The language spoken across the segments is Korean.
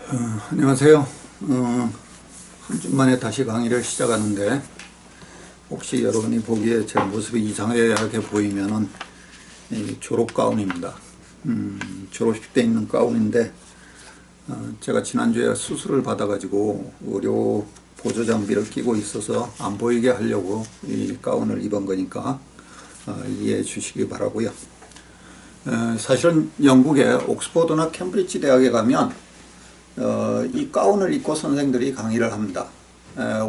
안녕하세요. 한 주 만에 다시 강의를 시작하는데 혹시 여러분이 보기에 제 모습이 이상하게 보이면은 이 졸업 가운입니다. 졸업식 때 입는 가운인데 제가 지난주에 수술을 받아가지고 의료 보조 장비를 끼고 있어서 안 보이게 하려고 이 가운을 입은 거니까 이해해 주시기 바라고요. 사실은 영국의 옥스퍼드나 캠브리지 대학에 가면 이 가운을 입고 선생들이 강의를 합니다.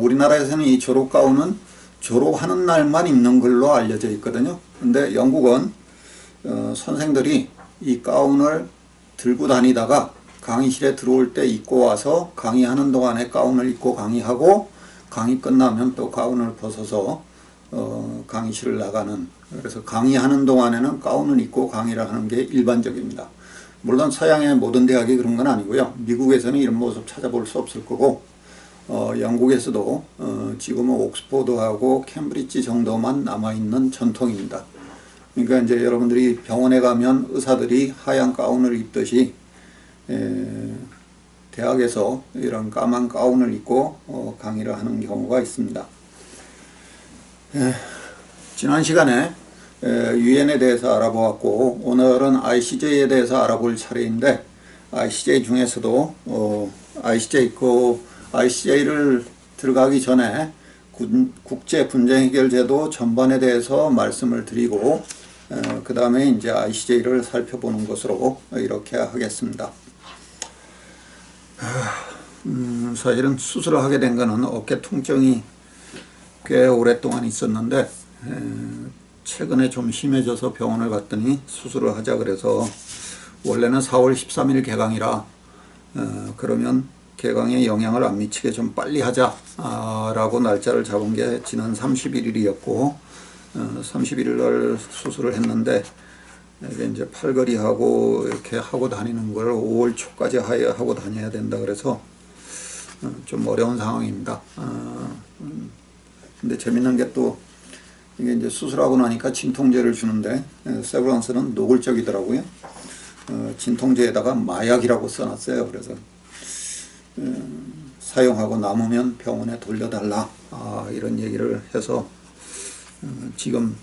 우리나라에서는 이 졸업 가운은 졸업하는 날만 입는 걸로 알려져 있거든요. 근데 영국은 선생들이 이 가운을 들고 다니다가 강의실에 들어올 때 입고 와서 강의하는 동안에 가운을 입고 강의하고 강의 끝나면 또 가운을 벗어서 강의실을 나가는, 그래서 강의하는 동안에는 가운을 입고 강의를 하는 게 일반적입니다. 물론 서양의 모든 대학이 그런 건 아니고요. 미국에서는 이런 모습 찾아볼 수 없을 거고, 영국에서도 지금은 옥스퍼드하고 캠브리지 정도만 남아있는 전통입니다. 그러니까 이제 여러분들이 병원에 가면 의사들이 하얀 가운을 입듯이 대학에서 이런 까만 가운을 입고 강의를 하는 경우가 있습니다. 지난 시간에 유엔에 대해서 알아보았고, 오늘은 ICJ에 대해서 알아볼 차례인데, ICJ 중에서도 ICJ를 들어가기 전에 국제분쟁해결제도 전반에 대해서 말씀을 드리고, 그 다음에 이제 ICJ를 살펴보는 것으로 이렇게 하겠습니다. 사실은 수술을 하게 된 거는 어깨 통증이 꽤 오랫동안 있었는데, 최근에 좀 심해져서 병원을 갔더니 수술을 하자 그래서, 원래는 4월 13일 개강이라 그러면 개강에 영향을 안 미치게 좀 빨리 하자 라고 날짜를 잡은 게 지난 31일이었고 31일 날 수술을 했는데, 이게 이제 팔걸이하고 이렇게 하고 다니는 걸 5월 초까지 하고 다녀야 된다 그래서 좀 어려운 상황입니다. 근데 재밌는 게 또 이게 이제 수술하고 나니까 진통제를 주는데, 세브란스는 노골적이더라고요. 진통제에다가 마약이라고 써놨어요. 그래서 사용하고 남으면 병원에 돌려달라 이런 얘기를 해서 지금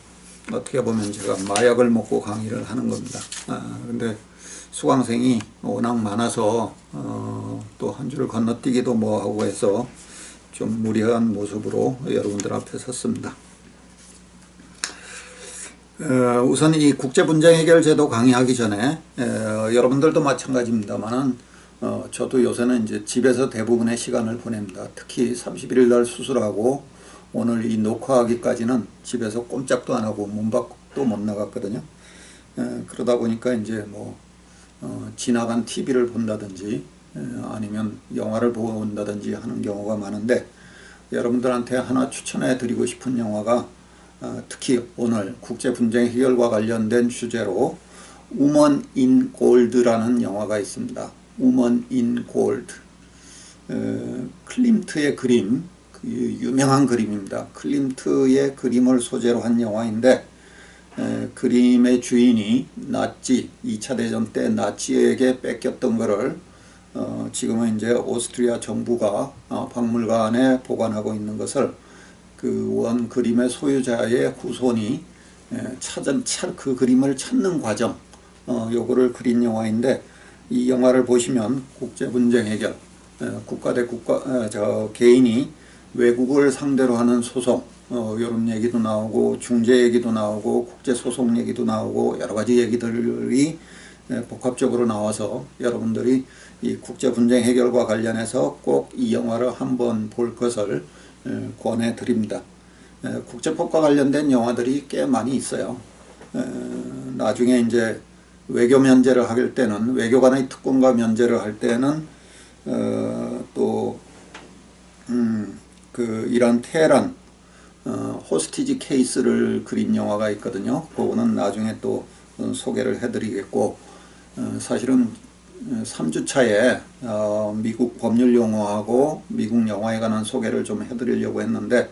어떻게 보면 제가 마약을 먹고 강의를 하는 겁니다. 근데 수강생이 워낙 많아서 또 한 줄을 건너뛰기도 뭐하고 해서 좀 무리한 모습으로 여러분들 앞에 섰습니다. 우선 이 국제분쟁해결제도 강의하기 전에 여러분들도 마찬가지입니다만은 저도 요새는 이제 집에서 대부분의 시간을 보냅니다. 특히 31일 날 수술하고 오늘 이 녹화하기까지는 집에서 꼼짝도 안 하고 문 밖도 못 나갔거든요. 그러다 보니까 이제 뭐 지나간 TV를 본다든지 아니면 영화를 본다든지 하는 경우가 많은데, 여러분들한테 하나 추천해 드리고 싶은 영화가 특히 오늘 국제분쟁 해결과 관련된 주제로 우먼 인 골드라는 영화가 있습니다. 우먼 인 골드. 클림트의 그림, 유명한 그림입니다. 클림트의 그림을 소재로 한 영화인데, 그림의 주인이 나치, 2차 대전 때 나치에게 뺏겼던 것을 지금은 이제 오스트리아 정부가 박물관에 보관하고 있는 것을 그 원 그림의 소유자의 후손이 그 그림을 찾는 과정, 요거를 그린 영화인데, 이 영화를 보시면 국제분쟁 해결, 국가 대 국가, 개인이 외국을 상대로 하는 소송, 이런 얘기도 나오고 중재 얘기도 나오고 국제소송 얘기도 나오고 여러 가지 얘기들이 복합적으로 나와서 여러분들이 이 국제분쟁 해결과 관련해서 꼭 이 영화를 한번 볼 것을 권해 드립니다. 국제법과 관련된 영화들이 꽤 많이 있어요. 나중에 이제 외교 면제를 할 때는, 외교관의 특권과 면제를 할 때는 그 이란 테헤란 호스티지 케이스를 그린 영화가 있거든요. 그거는 나중에 또 소개를 해드리겠고, 사실은 3주차에 미국 법률 용어하고 미국 영화에 관한 소개를 좀 해드리려고 했는데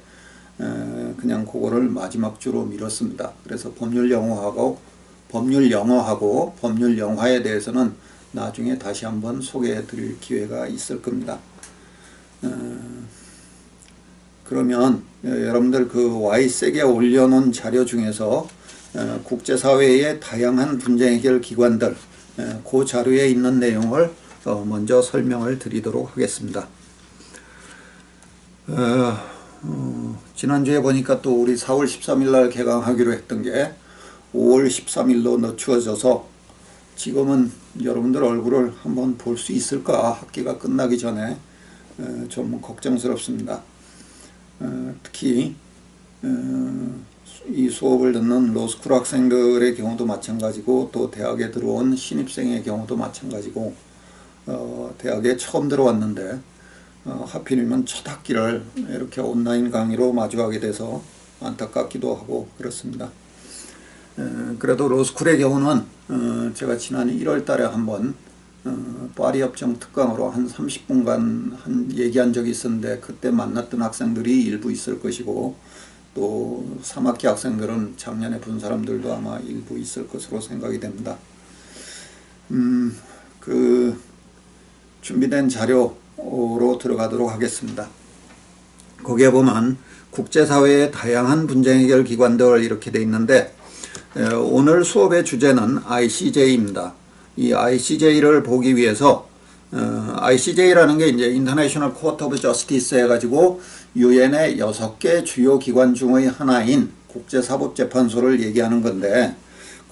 그냥 그거를 마지막 주로 미뤘습니다. 그래서 법률 영어하고 법률 영화에 대해서는 나중에 다시 한번 소개해 드릴 기회가 있을 겁니다. 그러면 여러분들 그 Y색에 올려놓은 자료 중에서 국제사회의 다양한 분쟁 해결 기관들, 그 자료에 있는 내용을 먼저 설명을 드리도록 하겠습니다. 지난주에 보니까 또 우리 4월 13일 날 개강하기로 했던 게 5월 13일로 늦추어져서 지금은 여러분들 얼굴을 한번 볼 수 있을까, 학기가 끝나기 전에 좀 걱정스럽습니다. 특히 이 수업을 듣는 로스쿨 학생들의 경우도 마찬가지고, 또 대학에 들어온 신입생의 경우도 마찬가지고, 대학에 처음 들어왔는데 하필이면 첫 학기를 이렇게 온라인 강의로 마주하게 돼서 안타깝기도 하고 그렇습니다. 그래도 로스쿨의 경우는 제가 지난 1월 달에 한번 파리 협정 특강으로 한 30분간 얘기한 적이 있었는데, 그때 만났던 학생들이 일부 있을 것이고, 또 3학기 학생들은 작년에 본 사람들도 아마 일부 있을 것으로 생각이 됩니다. 그 준비된 자료로 들어가도록 하겠습니다. 거기에 보면 국제사회의 다양한 분쟁 해결 기관들 이렇게 돼 있는데, 오늘 수업의 주제는 ICJ입니다. 이 ICJ를 보기 위해서 ICJ라는 게 이제 International Court of Justice 해가지고 유엔의 6개 주요 기관 중의 하나인 국제사법재판소를 얘기하는 건데,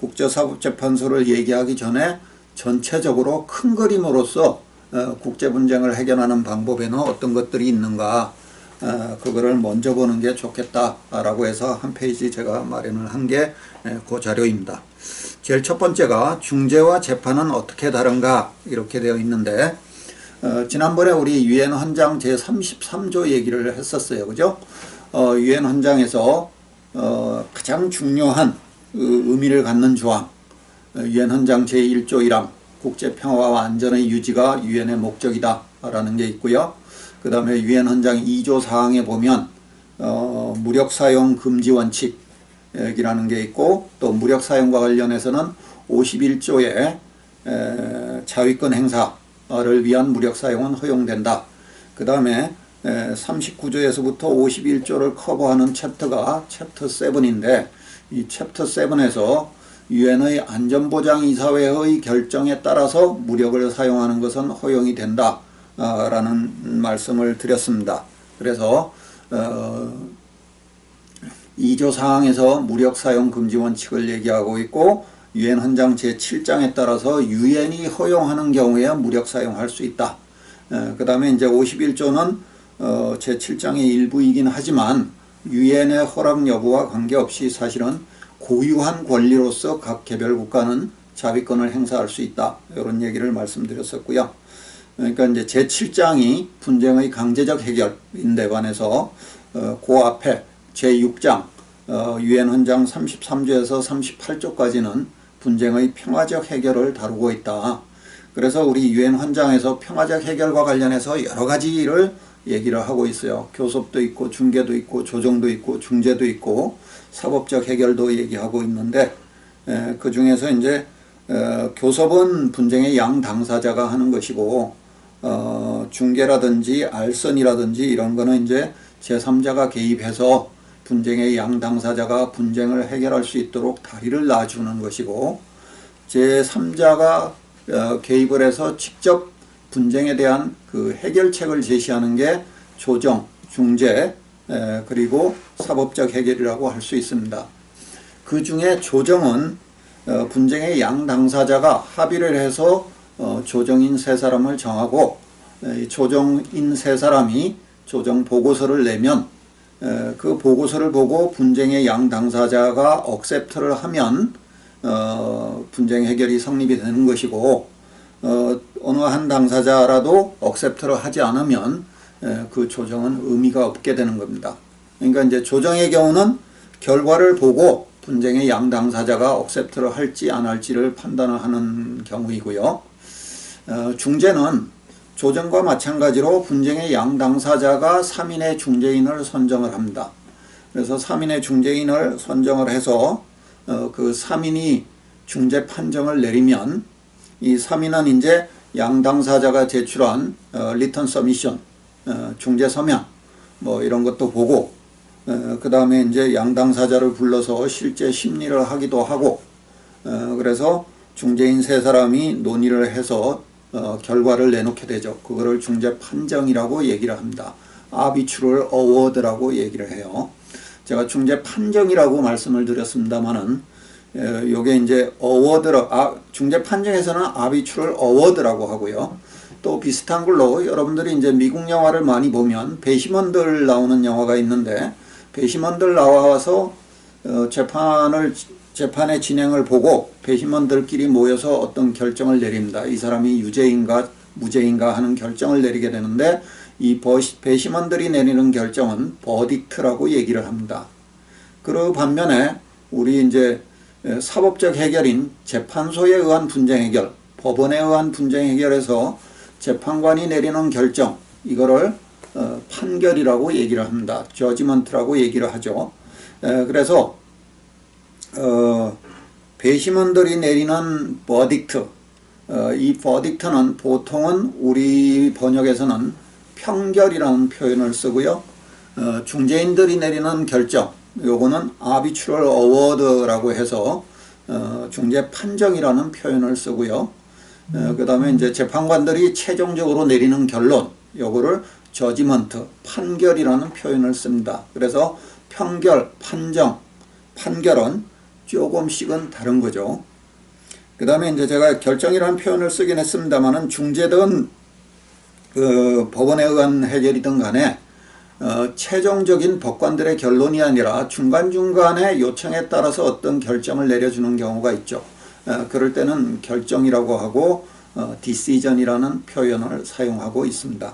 국제사법재판소를 얘기하기 전에 전체적으로 큰 그림으로서 국제분쟁을 해결하는 방법에는 어떤 것들이 있는가, 그거를 먼저 보는 게 좋겠다라고 해서 한 페이지 제가 마련을 한 게 그 자료입니다. 제일 첫 번째가 중재와 재판은 어떻게 다른가 이렇게 되어 있는데, 지난번에 우리 유엔 헌장 제33조 얘기를 했었어요. 그죠? 유엔 헌장에서 가장 중요한 의미를 갖는 조항, 유엔 헌장 제1조 1항 국제평화와 안전의 유지가 유엔의 목적이다 라는 게 있고요. 그 다음에 유엔 헌장 2조 4항에 보면 무력사용 금지 원칙이라는 게 있고, 또 무력사용과 관련해서는 51조에 자위권 행사를 위한 무력사용은 허용된다. 그 다음에 39조에서부터 51조를 커버하는 챕터가 챕터 7인데, 이 챕터 7에서 유엔의 안전보장이사회의 결정에 따라서 무력을 사용하는 것은 허용이 된다 라는 말씀을 드렸습니다. 그래서 2조 사항에서 무력사용 금지 원칙을 얘기하고 있고, 유엔 헌장 제7장에 따라서 유엔이 허용하는 경우에 무력 사용할 수 있다. 그 다음에 이제 51조는 제7장의 일부이긴 하지만 유엔의 허락 여부와 관계없이 사실은 고유한 권리로서 각 개별 국가는 자위권을 행사할 수 있다. 이런 얘기를 말씀드렸었고요. 그러니까 이제 제7장이 분쟁의 강제적 해결인데 관해서 그 앞에 제6장 유엔 헌장 33조에서 38조까지는 분쟁의 평화적 해결을 다루고 있다. 그래서 우리 유엔 헌장에서 평화적 해결과 관련해서 여러 가지를 얘기를 하고 있어요. 교섭도 있고 중개도 있고 조정도 있고 중재도 있고 사법적 해결도 얘기하고 있는데, 그 중에서 이제 교섭은 분쟁의 양 당사자가 하는 것이고, 중개라든지 알선이라든지 이런 거는 이제 제3자가 개입해서 분쟁의 양 당사자가 분쟁을 해결할 수 있도록 다리를 놔주는 것이고, 제3자가 개입을 해서 직접 분쟁에 대한 그 해결책을 제시하는 게 조정, 중재, 그리고 사법적 해결이라고 할 수 있습니다. 그 중에 조정은 분쟁의 양 당사자가 합의를 해서 조정인 세 사람을 정하고, 조정인 세 사람이 조정 보고서를 내면 그 보고서를 보고 분쟁의 양 당사자가 억셉트를 하면 분쟁 해결이 성립이 되는 것이고, 어느 한 당사자라도 억셉트를 하지 않으면 그 조정은 의미가 없게 되는 겁니다. 그러니까 이제 조정의 경우는 결과를 보고 분쟁의 양 당사자가 억셉트를 할지 안 할지를 판단을 하는 경우이고요. 중재는 조정과 마찬가지로 분쟁의 양 당사자가 3인의 중재인을 선정을 합니다. 그래서 3인의 중재인을 선정을 해서 그 3인이 중재 판정을 내리면 이 3위는 이제 양 당사자가 제출한 리턴 서미션, 중재 서면 뭐 이런 것도 보고, 그 다음에 이제 양 당사자를 불러서 실제 심리를 하기도 하고, 그래서 중재인 세 사람이 논의를 해서 결과를 내놓게 되죠. 그거를 중재 판정이라고 얘기를 합니다. 아비추럴 어워드라고 얘기를 해요. 제가 중재 판정이라고 말씀을 드렸습니다만은 요게 이제 중재 판정에서는 아비추럴 어워드라고 하고요. 또 비슷한 걸로 여러분들이 이제 미국 영화를 많이 보면 배심원들 나오는 영화가 있는데, 배심원들 나와서 재판의 진행을 보고 배심원들끼리 모여서 어떤 결정을 내립니다. 이 사람이 유죄인가 무죄인가 하는 결정을 내리게 되는데, 이 배심원들이 내리는 결정은 버딕트라고 얘기를 합니다. 그 반면에 우리 이제 사법적 해결인 재판소에 의한 분쟁 해결, 법원에 의한 분쟁 해결에서 재판관이 내리는 결정, 이거를 판결이라고 얘기를 합니다. 저지먼트라고 얘기를 하죠. 그래서 배심원들이 내리는 버딕트, 이 버딕트는 보통은 우리 번역에서는 평결이라는 표현을 쓰고요. 중재인들이 내리는 결정, 요거는 아비추럴 어워드라고 해서 중재 판정이라는 표현을 쓰고요. 그 다음에 이제 재판관들이 최종적으로 내리는 결론, 요거를 저지먼트, 판결이라는 표현을 씁니다. 그래서 평결, 판결은 조금씩은 다른 거죠. 그 다음에 이제 제가 결정이라는 표현을 쓰긴 했습니다만은, 중재든 법원에 의한 해결이든 간에 최종적인 법관들의 결론이 아니라 중간중간에 요청에 따라서 어떤 결정을 내려주는 경우가 있죠. 그럴 때는 결정이라고 하고 decision이라는 표현을 사용하고 있습니다.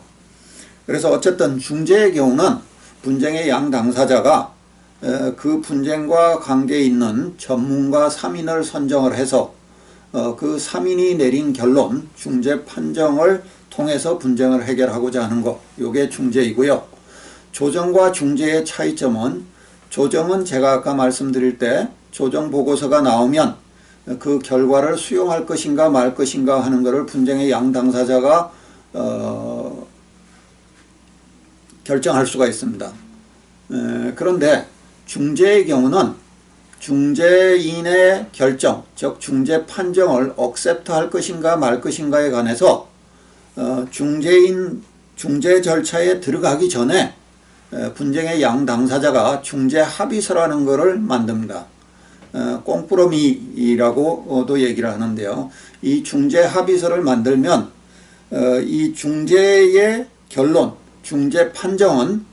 그래서 어쨌든 중재의 경우는 분쟁의 양 당사자가 그 분쟁과 관계에 있는 전문가 3인을 선정을 해서 그 3인이 내린 결론, 중재 판정을 통해서 분쟁을 해결하고자 하는 것, 요게 중재이고요. 조정과 중재의 차이점은, 조정은 제가 아까 말씀드릴 때 조정 보고서가 나오면 그 결과를 수용할 것인가 말 것인가 하는 것을 분쟁의 양 당사자가 결정할 수가 있습니다. 그런데 중재의 경우는 중재인의 결정, 즉 중재 판정을 억셉트할 것인가 말 것인가에 관해서 중재 절차에 들어가기 전에 분쟁의 양 당사자가 중재 합의서라는 것을 만듭니다. 꽁꾸러미라고도 얘기를 하는데요. 이 중재 합의서를 만들면 이 중재의 결론, 중재 판정은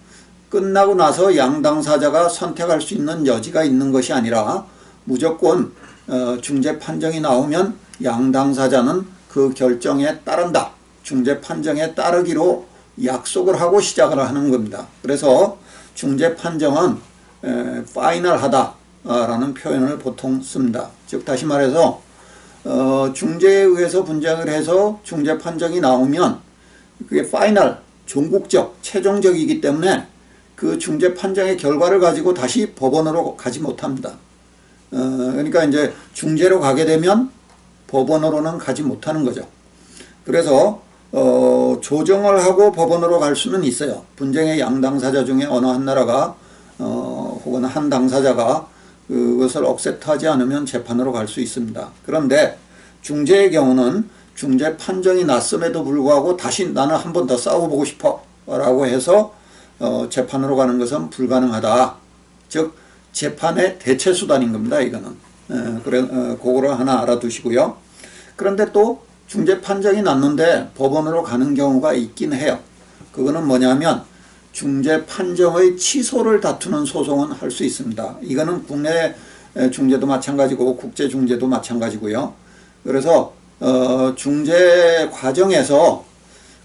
끝나고 나서 양 당사자가 선택할 수 있는 여지가 있는 것이 아니라 무조건 중재 판정이 나오면 양 당사자는 그 결정에 따른다, 중재 판정에 따르기로 약속을 하고 시작을 하는 겁니다. 그래서 중재 판정은 파이널하다 라는 표현을 보통 씁니다. 즉 다시 말해서 중재에 의해서 분쟁을 해서 중재 판정이 나오면 그게 파이널, 종국적, 최종적이기 때문에 그 중재 판정의 결과를 가지고 다시 법원으로 가지 못합니다. 그러니까 이제 중재로 가게 되면 법원으로는 가지 못하는 거죠. 그래서 조정을 하고 법원으로 갈 수는 있어요. 분쟁의 양 당사자 중에 어느 한 나라가 혹은 한 당사자가 그것을 억셉트하지 않으면 재판으로 갈 수 있습니다. 그런데 중재의 경우는 중재 판정이 났음에도 불구하고 다시 나는 한 번 더 싸워보고 싶어 라고 해서 재판으로 가는 것은 불가능하다. 즉 재판의 대체 수단인 겁니다. 이거는. 그거를 하나 알아두시고요. 그런데 또 중재 판정이 났는데 법원으로 가는 경우가 있긴 해요. 그거는 뭐냐면 중재 판정의 취소를 다투는 소송은 할 수 있습니다. 이거는 국내 중재도 마찬가지고 국제 중재도 마찬가지고요. 그래서 중재 과정에서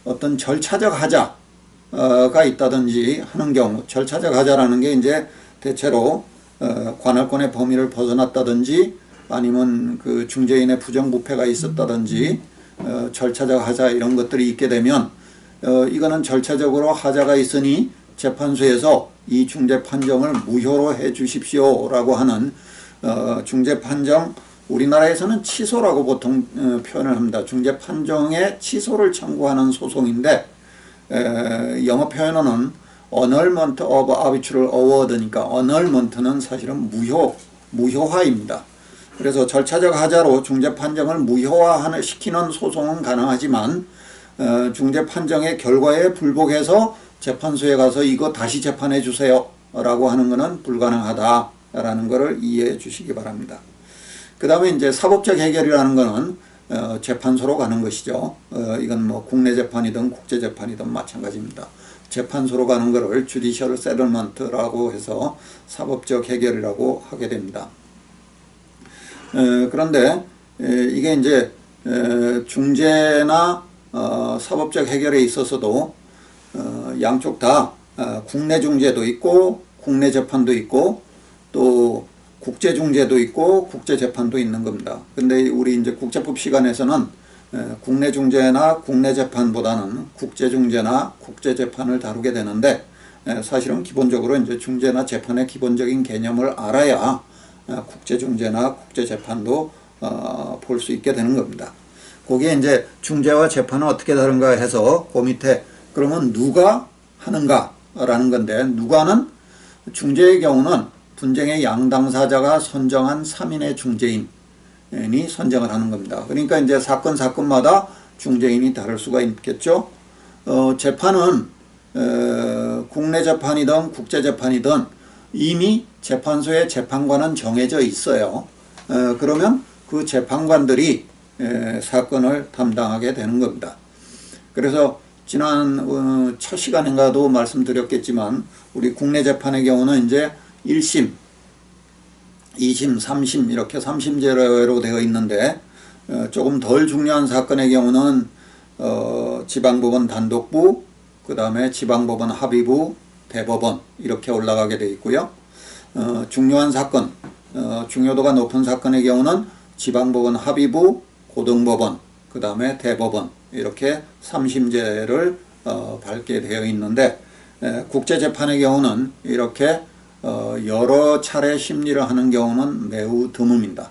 어떤 절차적 하자가 있다든지 하는 경우, 절차적 하자라는 게 이제 대체로 관할권의 범위를 벗어났다든지 아니면 그 중재인의 부정부패가 있었다든지 절차적 하자 이런 것들이 있게 되면 이거는 절차적으로 하자가 있으니 재판소에서 이 중재 판정을 무효로 해 주십시오 라고 하는 중재 판정 우리나라에서는 취소라고 보통 표현을 합니다. 중재 판정의 취소를 청구하는 소송인데 영어 표현어는 annulment of arbitral award니까 annulment는 사실은 무효화입니다. 그래서 절차적 하자로 중재 판정을 무효화시키는 소송은 가능하지만 중재 판정의 결과에 불복해서 재판소에 가서 이거 다시 재판해 주세요 라고 하는 것은 불가능하다라는 것을 이해해 주시기 바랍니다. 그 다음에 이제 사법적 해결이라는 것은 재판소로 가는 것이죠. 이건 뭐 국내 재판이든 국제 재판이든 마찬가지입니다. 재판소로 가는 것을 주디셜 세틀먼트라고 해서 사법적 해결이라고 하게 됩니다. 그런데 이게 이제 중재나 사법적 해결에 있어서도 양쪽 다 국내 중재도 있고 국내 재판도 있고 또 국제 중재도 있고 국제 재판도 있는 겁니다. 근데 우리 이제 국제법 시간에서는 국내 중재나 국내 재판보다는 국제 중재나 국제 재판을 다루게 되는데 사실은 기본적으로 이제 중재나 재판의 기본적인 개념을 알아야 국제 중재나 국제 재판도 볼 수 있게 되는 겁니다. 거기에 이제 중재와 재판은 어떻게 다른가 해서 그 밑에 그러면 누가 하는가라는 건데, 누가는 중재의 경우는 분쟁의 양당사자가 선정한 3인의 중재인이 선정을 하는 겁니다. 그러니까 이제 사건마다 중재인이 다를 수가 있겠죠. 재판은 국내 재판이든 국제 재판이든 이미 재판소의 재판관은 정해져 있어요. 그러면 그 재판관들이 사건을 담당하게 되는 겁니다. 그래서 지난 첫 시간인가도 말씀드렸겠지만 우리 국내 재판의 경우는 이제 1심, 2심, 3심 이렇게 3심제로 되어 있는데 조금 덜 중요한 사건의 경우는 지방법원 단독부, 그 다음에 지방법원 합의부, 대법원 이렇게 올라가게 되어 있고요. 중요한 사건, 중요도가 높은 사건의 경우는 지방법원 합의부, 고등법원, 그 다음에 대법원 이렇게 3심제를 밟게 되어 있는데 국제재판의 경우는 이렇게 여러 차례 심리를 하는 경우는 매우 드뭅니다.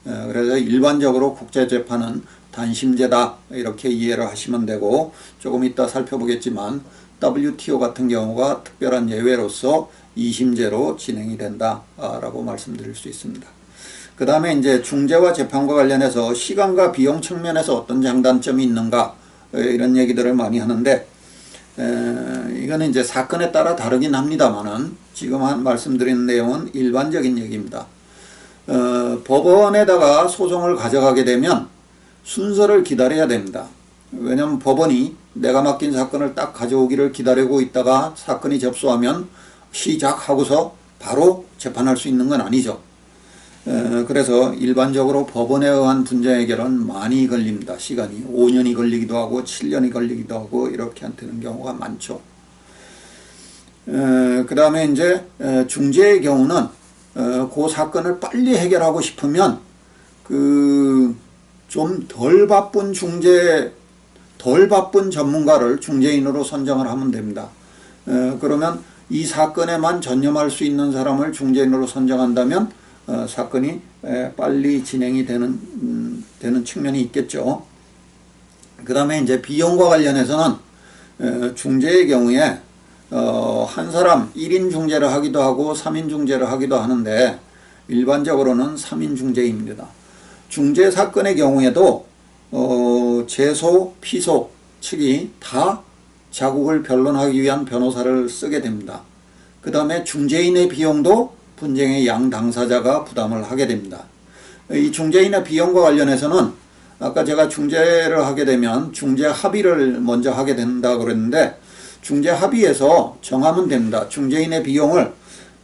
그래서 일반적으로 국제재판은 단심제다 이렇게 이해를 하시면 되고, 조금 이따 살펴보겠지만 WTO 같은 경우가 특별한 예외로서 2심제로 진행이 된다라고 말씀드릴 수 있습니다. 그 다음에 이제 중재와 재판과 관련해서 시간과 비용 측면에서 어떤 장단점이 있는가 이런 얘기들을 많이 하는데 이거는 이제 사건에 따라 다르긴 합니다만은 지금 말씀드린 내용은 일반적인 얘기입니다. 법원에다가 소송을 가져가게 되면 순서를 기다려야 됩니다. 왜냐하면 법원이 내가 맡긴 사건을 딱 가져오기를 기다리고 있다가 사건이 접수하면 시작하고서 바로 재판할 수 있는 건 아니죠. 그래서 일반적으로 법원에 의한 분쟁 해결은 많이 걸립니다. 시간이 5년이 걸리기도 하고 7년이 걸리기도 하고 이렇게 되는 경우가 많죠. 그 다음에 이제 중재의 경우는 그 사건을 빨리 해결하고 싶으면 그 좀 덜 바쁜 덜 바쁜 전문가를 중재인으로 선정을 하면 됩니다. 그러면 이 사건에만 전념할 수 있는 사람을 중재인으로 선정한다면 사건이 빨리 진행이 되는 측면이 있겠죠. 그 다음에 이제 비용과 관련해서는 중재의 경우에 한 사람 1인 중재를 하기도 하고 3인 중재를 하기도 하는데 일반적으로는 3인 중재입니다. 중재 사건의 경우에도 제소, 피소 측이 다 자국을 변론하기 위한 변호사를 쓰게 됩니다. 그 다음에 중재인의 비용도 분쟁의 양 당사자가 부담을 하게 됩니다. 이 중재인의 비용과 관련해서는 아까 제가 중재를 하게 되면 중재 합의를 먼저 하게 된다 그랬는데 중재 합의에서 정하면 됩니다. 중재인의 비용을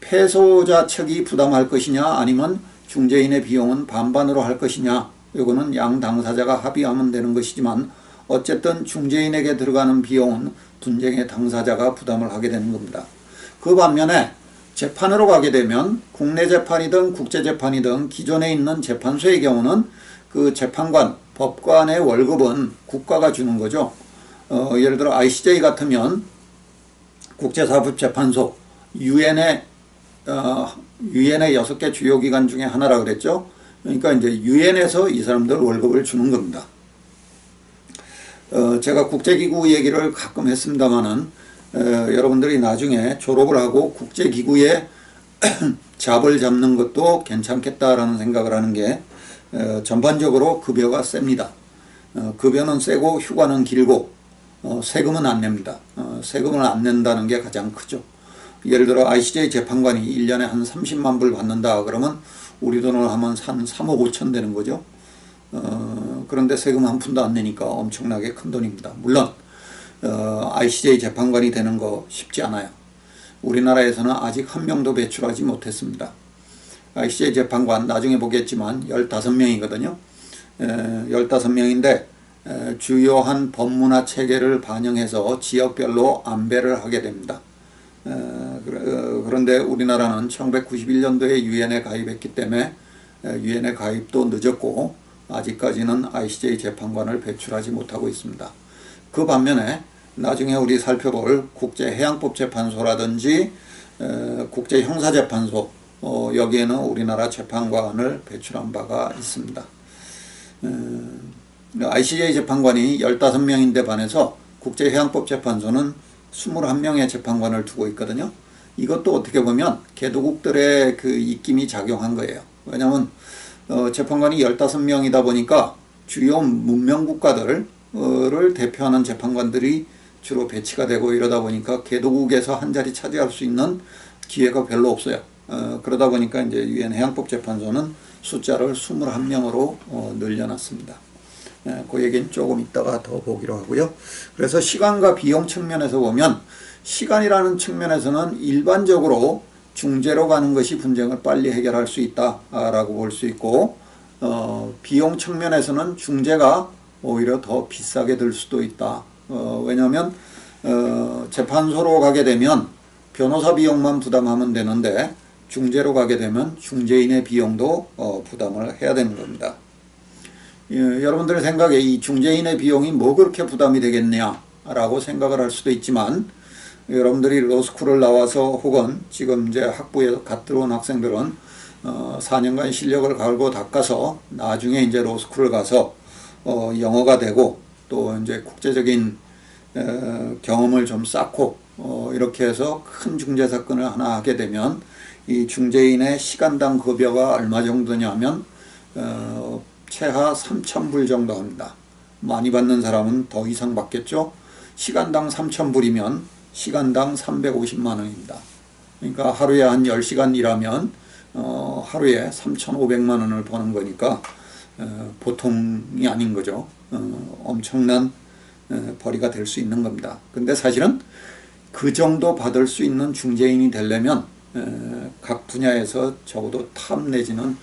패소자 측이 부담할 것이냐 아니면 중재인의 비용은 반반으로 할 것이냐, 이거는 양 당사자가 합의하면 되는 것이지만 어쨌든 중재인에게 들어가는 비용은 분쟁의 당사자가 부담을 하게 되는 겁니다. 그 반면에 재판으로 가게 되면 국내 재판이든 국제 재판이든 기존에 있는 재판소의 경우는 그 재판관, 법관의 월급은 국가가 주는 거죠. 예를 들어 ICJ 같으면 국제사법재판소, 유엔의 6개 주요 기관 중에 하나라 그랬죠. 그러니까 이제 유엔에서 이 사람들 월급을 주는 겁니다. 제가 국제기구 얘기를 가끔 했습니다만은 여러분들이 나중에 졸업을 하고 국제기구에 잡을 잡는 것도 괜찮겠다라는 생각을 하는 게 전반적으로 급여가 셉니다. 급여는 세고 휴가는 길고 세금은 안 냅니다. 세금을 안 낸다는 게 가장 크죠. 예를 들어 ICJ 재판관이 1년에 한 30만 불 받는다 그러면 우리 돈으로 하면 한 3억 5천 되는 거죠. 그런데 세금 한 푼도 안 내니까 엄청나게 큰 돈입니다. 물론 ICJ 재판관이 되는 거 쉽지 않아요. 우리나라에서는 아직 한 명도 배출하지 못했습니다. ICJ 재판관 나중에 보겠지만 15명이거든요. 15명인데 주요한 법문화 체계를 반영해서 지역별로 안배를 하게 됩니다. 그런데 우리나라는 1991년도에 유엔에 가입했기 때문에 유엔에 가입도 늦었고 아직까지는 ICJ 재판관을 배출하지 못하고 있습니다. 그 반면에 나중에 우리 살펴볼 국제해양법재판소라든지 국제형사재판소 여기에는 우리나라 재판관을 배출한 바가 있습니다. ICJ 재판관이 15명인데 반해서 국제해양법재판소는 21명의 재판관을 두고 있거든요. 이것도 어떻게 보면 개도국들의 그 입김이 작용한 거예요. 왜냐하면 재판관이 15명이다 보니까 주요 문명국가들을 대표하는 재판관들이 주로 배치가 되고 이러다 보니까 개도국에서 한 자리 차지할 수 있는 기회가 별로 없어요. 그러다 보니까 이제 유엔 해양법재판소는 숫자를 21명으로 늘려놨습니다. 그 얘기는 조금 이따가 더 보기로 하고요. 그래서 시간과 비용 측면에서 보면 시간이라는 측면에서는 일반적으로 중재로 가는 것이 분쟁을 빨리 해결할 수 있다라고 볼 수 있고 비용 측면에서는 중재가 오히려 더 비싸게 들 수도 있다. 왜냐하면 재판소로 가게 되면 변호사 비용만 부담하면 되는데 중재로 가게 되면 중재인의 비용도 부담을 해야 되는 겁니다. 여러분들의 생각에 이 중재인의 비용이 뭐 그렇게 부담이 되겠냐라고 생각을 할 수도 있지만 여러분들이 로스쿨을 나와서 혹은 지금 이제 학부에 갓 들어온 학생들은 4년간 실력을 갈고 닦아서 나중에 이제 로스쿨을 가서 영어가 되고 또 이제 국제적인 경험을 좀 쌓고 이렇게 해서 큰 중재 사건을 하나 하게 되면 이 중재인의 시간당 급여가 얼마 정도냐면 최하 3,000불 정도 합니다. 많이 받는 사람은 더 이상 받겠죠. 시간당 3,000불이면 시간당 350만 원입니다. 그러니까 하루에 한 10시간 일하면 하루에 3,500만 원을 버는 거니까 보통이 아닌 거죠. 엄청난 벌이가 될 수 있는 겁니다. 근데 사실은 그 정도 받을 수 있는 중재인이 되려면 각 분야에서 적어도 탑 내지는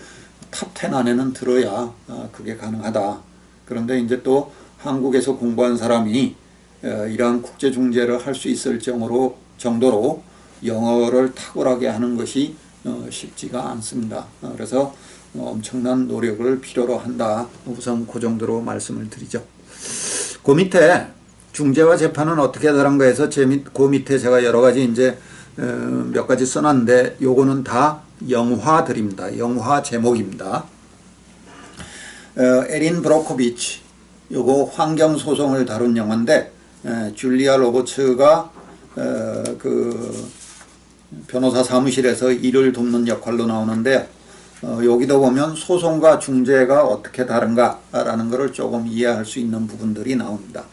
탑 10 안에는 들어야 그게 가능하다. 그런데 이제 또 한국에서 공부한 사람이 이러한 국제 중재를 할 수 있을 정도로 영어를 탁월하게 하는 것이 쉽지가 않습니다. 그래서 엄청난 노력을 필요로 한다. 우선 그 정도로 말씀을 드리죠. 그 밑에 중재와 재판은 어떻게 다른가 해서 그 밑에 제가 여러 가지 이제 몇 가지 써놨는데 요거는 다 영화들입니다. 영화 제목입니다. 에린 브로코비치 요거 환경소송을 다룬 영화인데 줄리아 로버츠가 그 변호사 사무실에서 일을 돕는 역할로 나오는데 여기도 보면 소송과 중재가 어떻게 다른가 라는 것을 조금 이해할 수 있는 부분들이 나옵니다.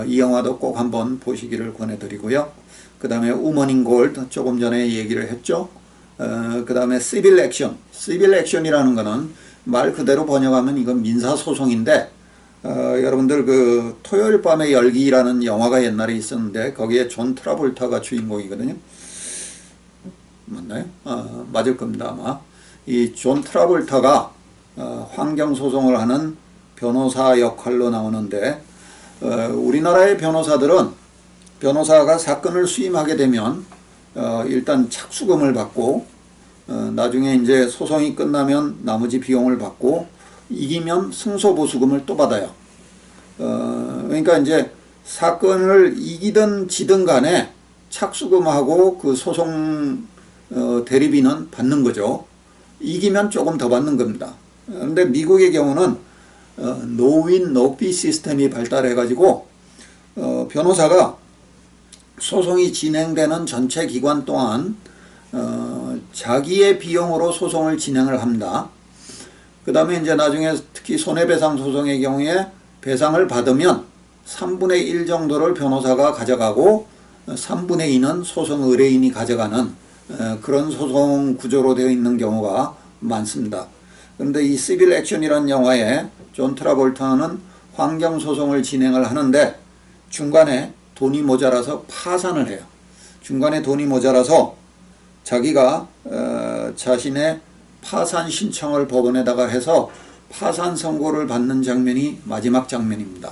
이 영화도 꼭 한번 보시기를 권해드리고요. 그 다음에 우먼 인 골드 조금 전에 얘기를 했죠. 그 다음에 시빌 액션. 시빌 액션이라는 거는 말 그대로 번역하면 이건 민사소송인데 여러분들 그 토요일 밤의 열기라는 영화가 옛날에 있었는데 거기에 존 트라볼타가 주인공이거든요. 맞나요? 맞을 겁니다 아마. 이 존 트라볼타가 환경소송을 하는 변호사 역할로 나오는데 우리나라의 변호사가 사건을 수임하게 되면 일단 착수금을 받고 나중에 이제 소송이 끝나면 나머지 비용을 받고 이기면 승소보수금을 또 받아요. 그러니까 이제 사건을 이기든 지든 간에 착수금하고 그 소송 대리비는 받는 거죠. 이기면 조금 더 받는 겁니다. 그런데 미국의 경우는 노윈 노피 시스템이 발달해 가지고 변호사가 소송이 진행되는 전체 기간 동안 자기의 비용으로 소송을 진행을 합니다. 그 다음에 이제 나중에 특히 손해배상 소송의 경우에 배상을 받으면 3분의 1 정도를 변호사가 가져가고 3분의 2는 소송 의뢰인이 가져가는 그런 소송 구조로 되어 있는 경우가 많습니다. 그런데 이 시빌 액션이라는 영화에 존 트라볼타는 환경소송을 진행을 하는데 중간에 돈이 모자라서 파산을 해요. 중간에 돈이 모자라서 자기가 자신의 파산 신청을 법원에다가 해서 파산 선고를 받는 장면이 마지막 장면입니다.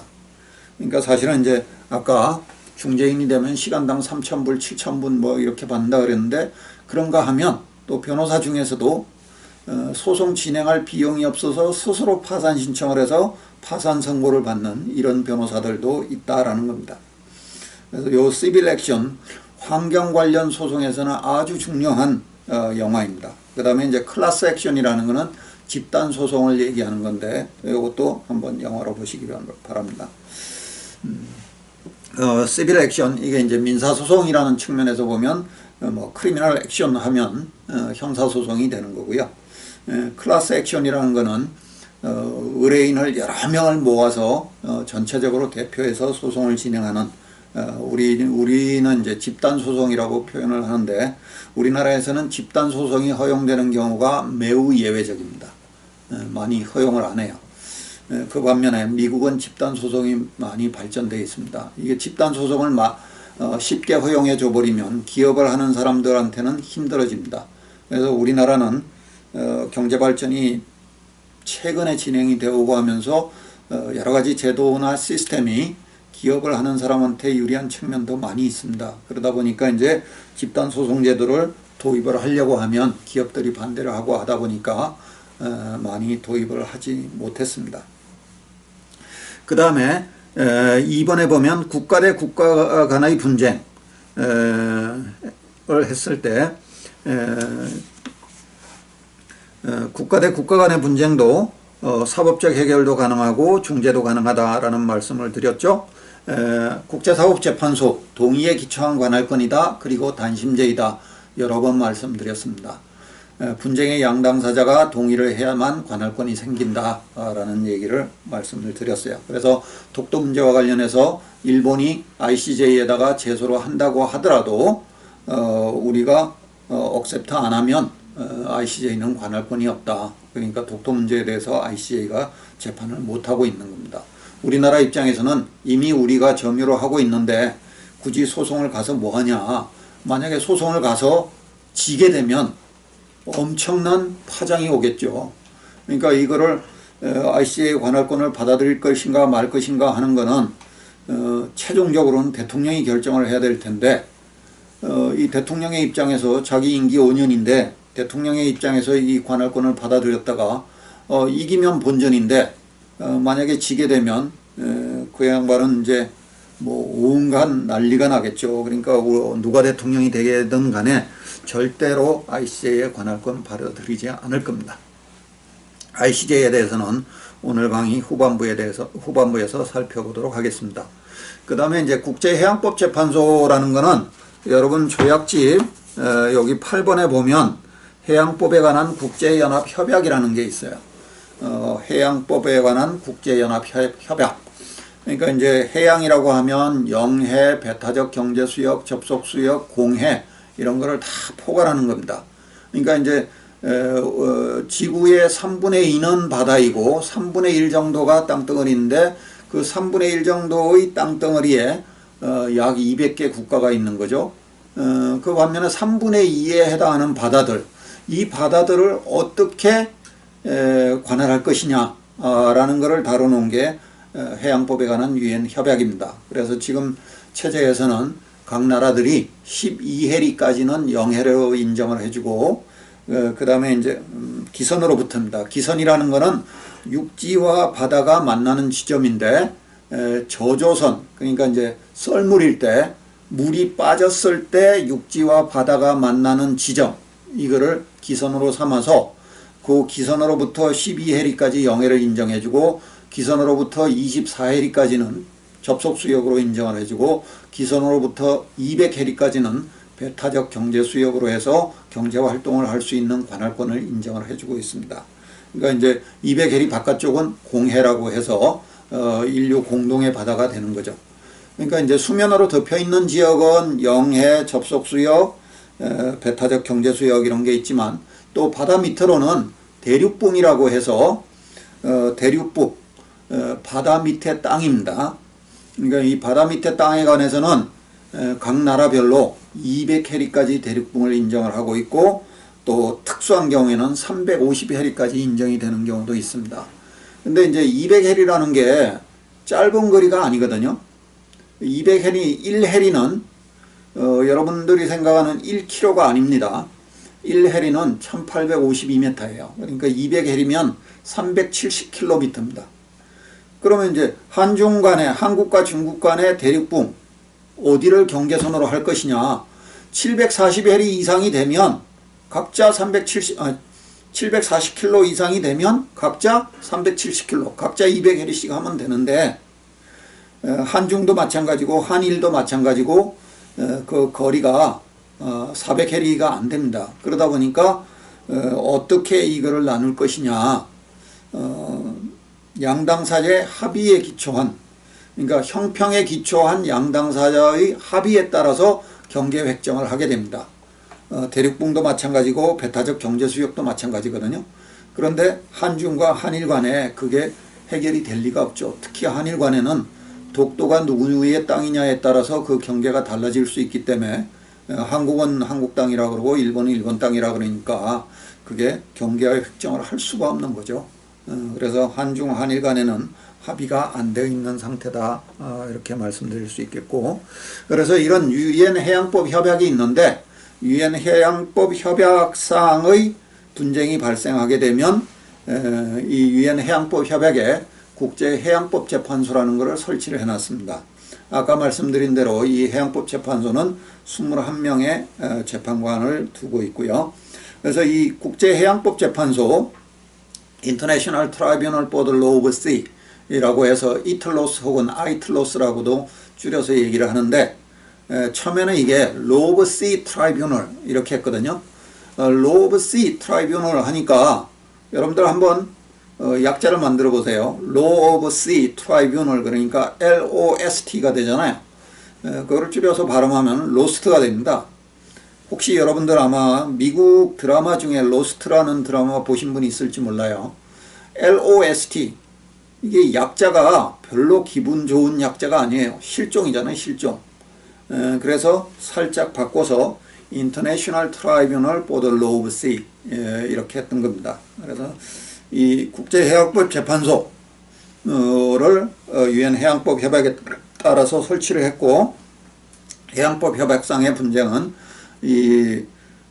그러니까 사실은 이제 아까 중재인이 되면 시간당 3,000불, 7,000불 뭐 이렇게 받는다 그랬는데 그런가 하면 또 변호사 중에서도 소송 진행할 비용이 없어서 스스로 파산 신청을 해서 파산 선고를 받는 이런 변호사들도 있다라는 겁니다. 그래서 요 시빌 액션 환경 관련 소송에서는 아주 중요한 영화입니다. 그 다음에 이제 클래스 액션이라는 거는 집단 소송을 얘기하는 건데 이것도 한번 영화로 보시기 바랍니다. 시빌 액션 이게 이제 민사 소송이라는 측면에서 보면 뭐 크리미널 액션 하면 형사 소송이 되는 거고요. 클래스 액션이라는 거는 의뢰인을 여러 명을 모아서 전체적으로 대표해서 소송을 진행하는 우리는 이제 집단 소송이라고 표현을 하는데 우리나라에서는 집단 소송이 허용되는 경우가 매우 예외적입니다. 많이 허용을 안 해요. 그 반면에 미국은 집단 소송이 많이 발전되어 있습니다. 이게 집단 소송을 쉽게 허용해 줘 버리면 기업을 하는 사람들한테는 힘들어집니다. 그래서 우리나라는 경제 발전이 최근에 진행이 되어 오고 하면서 여러 가지 제도나 시스템이 기업을 하는 사람한테 유리한 측면도 많이 있습니다. 그러다 보니까 이제 집단 소송 제도를 도입을 하려고 하면 기업들이 반대를 하고 하다 보니까 많이 도입을 하지 못했습니다. 그 다음에 2번에 보면 국가 대 국가 간의 분쟁을 했을 때 국가 대 국가 간의 분쟁도 사법적 해결도 가능하고 중재도 가능하다라는 말씀을 드렸죠. 국제사법재판소 동의에 기초한 관할권이다. 그리고 단심제이다. 여러 번 말씀드렸습니다. 분쟁의 양당사자가 동의를 해야만 관할권이 생긴다라는 얘기를 말씀을 드렸어요. 그래서 독도 문제와 관련해서 일본이 ICJ에다가 제소를 한다고 하더라도 우리가 억셉트 안 하면 ICJ는 관할권이 없다. 그러니까 독도 문제에 대해서 ICJ가 재판을 못하고 있는 겁니다. 우리나라 입장에서는 이미 우리가 점유를 하고 있는데 굳이 소송을 가서 뭐하냐. 만약에 소송을 가서 지게 되면 엄청난 파장이 오겠죠. 그러니까 이거를 ICJ 관할권을 받아들일 것인가 말 것인가 하는 거는 최종적으로는 대통령이 결정을 해야 될 텐데 이 대통령의 입장에서 자기 임기 5년인데 대통령의 입장에서 이 관할권을 받아들였다가 이기면 본전인데 만약에 지게 되면 그 양반은 이제 뭐 온갖 난리가 나겠죠. 그러니까 누가 대통령이 되든 간에 절대로 ICJ의 관할권 받아들이지 않을 겁니다. ICJ에 대해서는 오늘 강의 후반부에서 살펴보도록 하겠습니다. 그 다음에 이제 국제해양법재판소라는 거는 여러분 조약집 여기 8번에 보면 해양법에 관한 국제연합협약이라는 게 있어요. 해양법에 관한 국제연합협약. 그러니까 이제 해양이라고 하면 영해, 배타적 경제수역, 접속수역, 공해 이런 거를 다 포괄하는 겁니다. 그러니까 이제 지구의 3분의 2는 바다이고 3분의 1 정도가 땅덩어리인데 그 3분의 1 정도의 땅덩어리에 약 200개 국가가 있는 거죠. 그 반면에 3분의 2에 해당하는 바다들, 이 바다들을 어떻게 관할할 것이냐 라는 것을 다뤄놓은 게 해양법에 관한 유엔 협약입니다. 그래서 지금 체제에서는 각 나라들이 12해리까지는 영해로 인정을 해주고 그 다음에 이제 기선으로 붙습니다. 기선이라는 거는 육지와 바다가 만나는 지점인데 저조선, 그러니까 이제 썰물일 때 물이 빠졌을 때 육지와 바다가 만나는 지점, 이거를 기선으로 삼아서 그 기선으로부터 12해리까지 영해를 인정해주고 기선으로부터 24해리까지는 접속수역으로 인정을 해주고 기선으로부터 200해리까지는 배타적 경제수역으로 해서 경제활동을 할 수 있는 관할권을 인정을 해주고 있습니다. 그러니까 이제 200해리 바깥쪽은 공해라고 해서 인류 공동의 바다가 되는 거죠. 그러니까 이제 수면으로 덮여 있는 지역은 영해, 접속수역, 배타적 경제수역 이런 게 있지만 또 바다 밑으로는 대륙붕이라고 해서 대륙붕, 바다 밑의 땅입니다. 그러니까 이 바다 밑의 땅에 관해서는 각 나라별로 200해리까지 대륙붕을 인정을 하고 있고 또 특수한 경우에는 350해리까지 인정이 되는 경우도 있습니다. 근데 이제 200해리라는 게 짧은 거리가 아니거든요. 200해리, 1해리는 여러분들이 생각하는 1km가 아닙니다. 1해리는 1852m예요. 그러니까 200해리면 370km입니다. 그러면 이제 한중 간의, 한국과 중국 간의 대륙붕 어디를 경계선으로 할 것이냐. 740해리 이상이 되면 각자 740km 이상이 되면 각자 370km, 각자 200해리씩 하면 되는데 한중도 마찬가지고 한일도 마찬가지고 그 거리가 400해리가 안 됩니다. 그러다 보니까 어떻게 이거를 나눌 것이냐. 양당사자의 합의에 기초한, 그러니까 형평에 기초한 양당사자의 합의에 따라서 경계 획정을 하게 됩니다. 대륙붕도 마찬가지고 배타적 경제수역도 마찬가지거든요. 그런데 한중과 한일 간에 그게 해결이 될 리가 없죠. 특히 한일 간에는 독도가 누구의 땅이냐에 따라서 그 경계가 달라질 수 있기 때문에 한국은 한국 땅이라 그러고 일본은 일본 땅이라 그러니까 그게 경계 획정을 할 수가 없는 거죠. 그래서 한중 한일 간에는 합의가 안 되어 있는 상태다, 이렇게 말씀드릴 수 있겠고, 그래서 이런 유엔 해양법 협약이 있는데 유엔 해양법 협약상의 분쟁이 발생하게 되면 이 유엔 해양법 협약에 국제해양법재판소라는 것을 설치를 해놨습니다. 아까 말씀드린 대로 이 해양법재판소는 21명의 재판관을 두고 있고요. 그래서 이 국제해양법재판소 International Tribunal for the Law of Sea 이라고 해서 이틀로스 혹은 아이틀로스라고도 줄여서 얘기를 하는데 처음에는 이게 Law of Sea Tribunal 이렇게 했거든요. Law of Sea Tribunal 하니까 여러분들 한번 약자를 만들어 보세요. Law of Sea Tribunal 그러니까 LOST가 되잖아요. 그거를 줄여서 발음하면 로스트가 됩니다. 혹시 여러분들 아마 미국 드라마 중에 로스트라는 드라마 보신 분이 있을지 몰라요. LOST 이게 약자가 별로 기분 좋은 약자가 아니에요. 실종이잖아요. 실종. 그래서 살짝 바꿔서 International Tribunal for the Law of Sea 이렇게 했던 겁니다. 그래서 이 국제해양법 재판소를 유엔 해양법 협약에 따라서 설치를 했고, 해양법 협약상의 분쟁은 이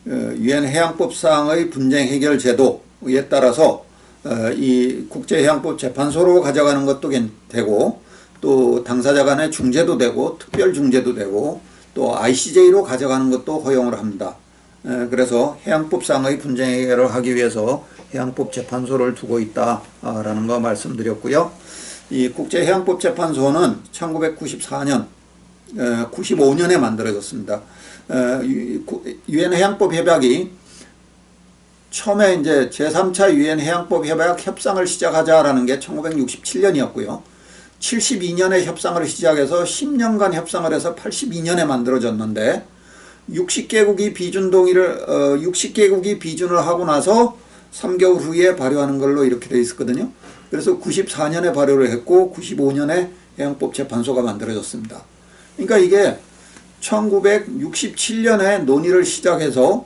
유엔 해양법상의 분쟁 해결 제도에 따라서 이 국제해양법 재판소로 가져가는 것도 되고 또 당사자 간의 중재도 되고 특별 중재도 되고 또 ICJ로 가져가는 것도 허용을 합니다. 그래서 해양법상의 분쟁 해결을 하기 위해서 해양법 재판소를 두고 있다라는 거 말씀드렸고요. 이 국제해양법재판소는 1994년, 95년에 만들어졌습니다. 유엔 해양법 협약이 처음에 이제 제3차 유엔 해양법 협약 협상을 시작하자라는 게 1967년이었고요. 72년에 협상을 시작해서 10년간 협상을 해서 82년에 만들어졌는데 60개국이 비준 동의를 60개국이 비준을 하고 나서 3개월 후에 발효하는 걸로 이렇게 되어 있었거든요. 그래서 94년에 발효를 했고 95년에 해양법재판소가 만들어졌습니다. 그러니까 이게 1967년에 논의를 시작해서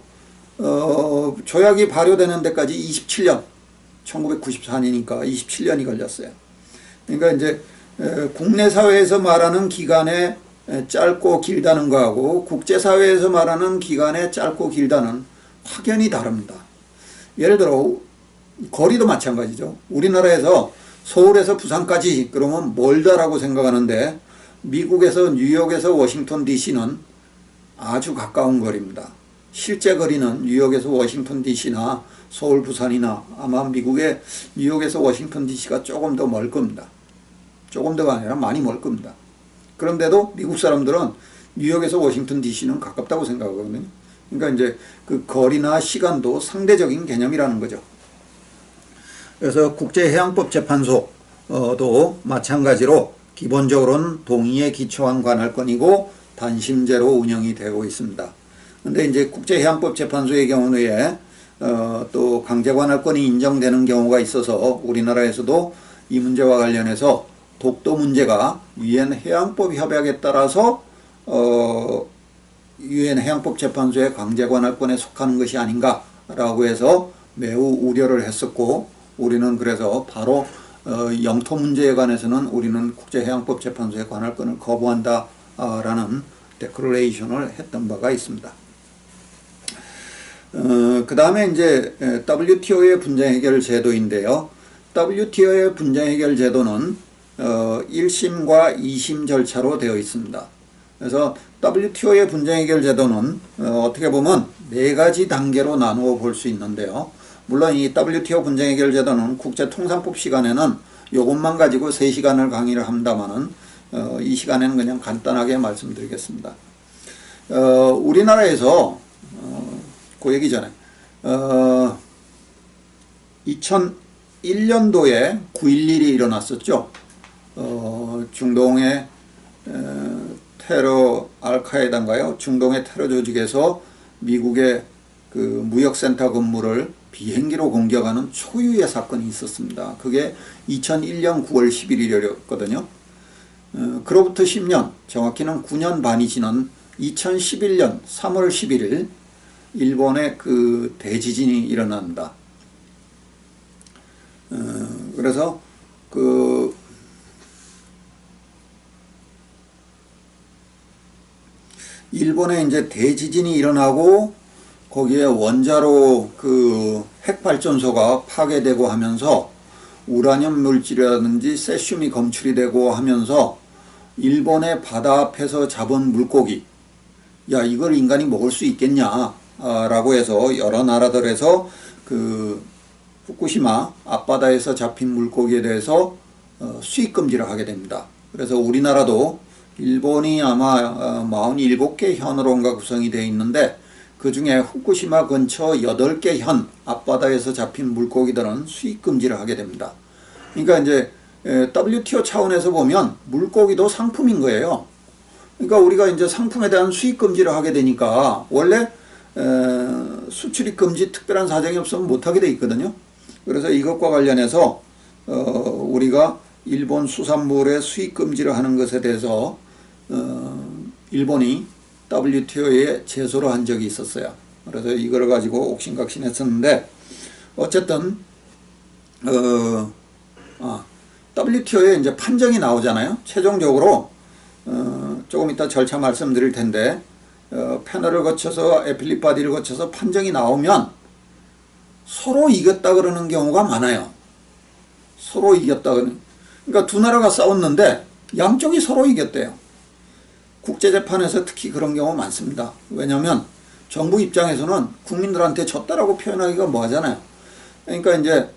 조약이 발효되는 데까지 27년, 1994년이니까 27년이 걸렸어요. 그러니까 이제 국내 사회에서 말하는 기간에 짧고 길다는 거하고 국제사회에서 말하는 기간에 짧고 길다는 확연히 다릅니다. 예를 들어 거리도 마찬가지죠. 우리나라에서 서울에서 부산까지 그러면 멀다라고 생각하는데 미국에서 뉴욕에서 워싱턴 DC는 아주 가까운 거리입니다. 실제 거리는 뉴욕에서 워싱턴 DC나 서울, 부산이나 아마 미국의 뉴욕에서 워싱턴 DC가 조금 더 멀 겁니다. 조금 더가 아니라 많이 멀 겁니다. 그런데도 미국 사람들은 뉴욕에서 워싱턴 DC는 가깝다고 생각하거든요. 그러니까 이제 그 거리나 시간도 상대적인 개념이라는 거죠. 그래서 국제해양법재판소도 마찬가지로 기본적으로는 동의에 기초한 관할권이고 단심제로 운영이 되고 있습니다. 근데 이제 국제해양법재판소의 경우에 또 강제관할권이 인정되는 경우가 있어서 우리나라에서도 이 문제와 관련해서 독도 문제가 유엔 해양법 협약에 따라서 유엔 해양법재판소의 강제관할권에 속하는 것이 아닌가라고 해서 매우 우려를 했었고, 우리는 그래서 바로 영토 문제에 관해서는 우리는 국제해양법재판소의 관할권을 거부한다라는 데클레이션을 했던 바가 있습니다. 그 다음에 이제 WTO의 분쟁해결 제도인데요. WTO의 분쟁해결 제도는 1심과 2심 절차로 되어 있습니다. 그래서 WTO의 분쟁해결 제도는 어떻게 보면 4가지 단계로 나누어 볼 수 있는데요. 물론 이 WTO 분쟁해결 제도는 국제통상법 시간에는 이것만 가지고 3시간을 강의를 합니다만은 이 시간에는 그냥 간단하게 말씀드리겠습니다. 우리나라에서 그 얘기 전에 2001년도에 9.11이 일어났었죠. 중동의 테러 알카에다인가요? 중동의 테러 조직에서 미국의 그 무역센터 건물을 비행기로 공격하는 초유의 사건이 있었습니다. 그게 2001년 9월 11일이었거든요. 그로부터 10년, 정확히는 9년 반이 지난 2011년 3월 11일 일본의 그 대지진이 일어납니다. 그래서 그 일본에 이제 대지진이 일어나고 거기에 원자로 그 핵발전소가 파괴되고 하면서 우라늄 물질이라든지 세슘이 검출이 되고 하면서 일본의 바다 앞에서 잡은 물고기, 야 이걸 인간이 먹을 수 있겠냐 라고 해서 여러 나라들에서 그 후쿠시마 앞바다에서 잡힌 물고기에 대해서 수입 금지를 하게 됩니다. 그래서 우리나라도 일본이 아마 47개 현으로인가 구성이 되어 있는데 그 중에 후쿠시마 근처 8개 현 앞바다에서 잡힌 물고기들은 수입 금지를 하게 됩니다. 그러니까 이제 WTO 차원에서 보면 물고기도 상품인 거예요. 그러니까 우리가 이제 상품에 대한 수입 금지를 하게 되니까 원래 수출입 금지 특별한 사정이 없으면 못하게 돼 있거든요. 그래서 이것과 관련해서 우리가 일본 수산물의 수입 금지를 하는 것에 대해서 일본이 WTO에 제소를 한 적이 있었어요. 그래서 이걸 가지고 옥신각신했었는데 어쨌든 WTO에 이제 판정이 나오잖아요. 최종적으로 조금 이따 절차 말씀드릴 텐데 패널을 거쳐서 애필릿 바디를 거쳐서 판정이 나오면 서로 이겼다 그러는 경우가 많아요. 서로 이겼다 그러는. 그러니까 두 나라가 싸웠는데 양쪽이 서로 이겼대요. 국제재판에서 특히 그런 경우 많습니다. 왜냐하면 정부 입장에서는 국민들한테 졌다라고 표현하기가 뭐하잖아요. 그러니까 이제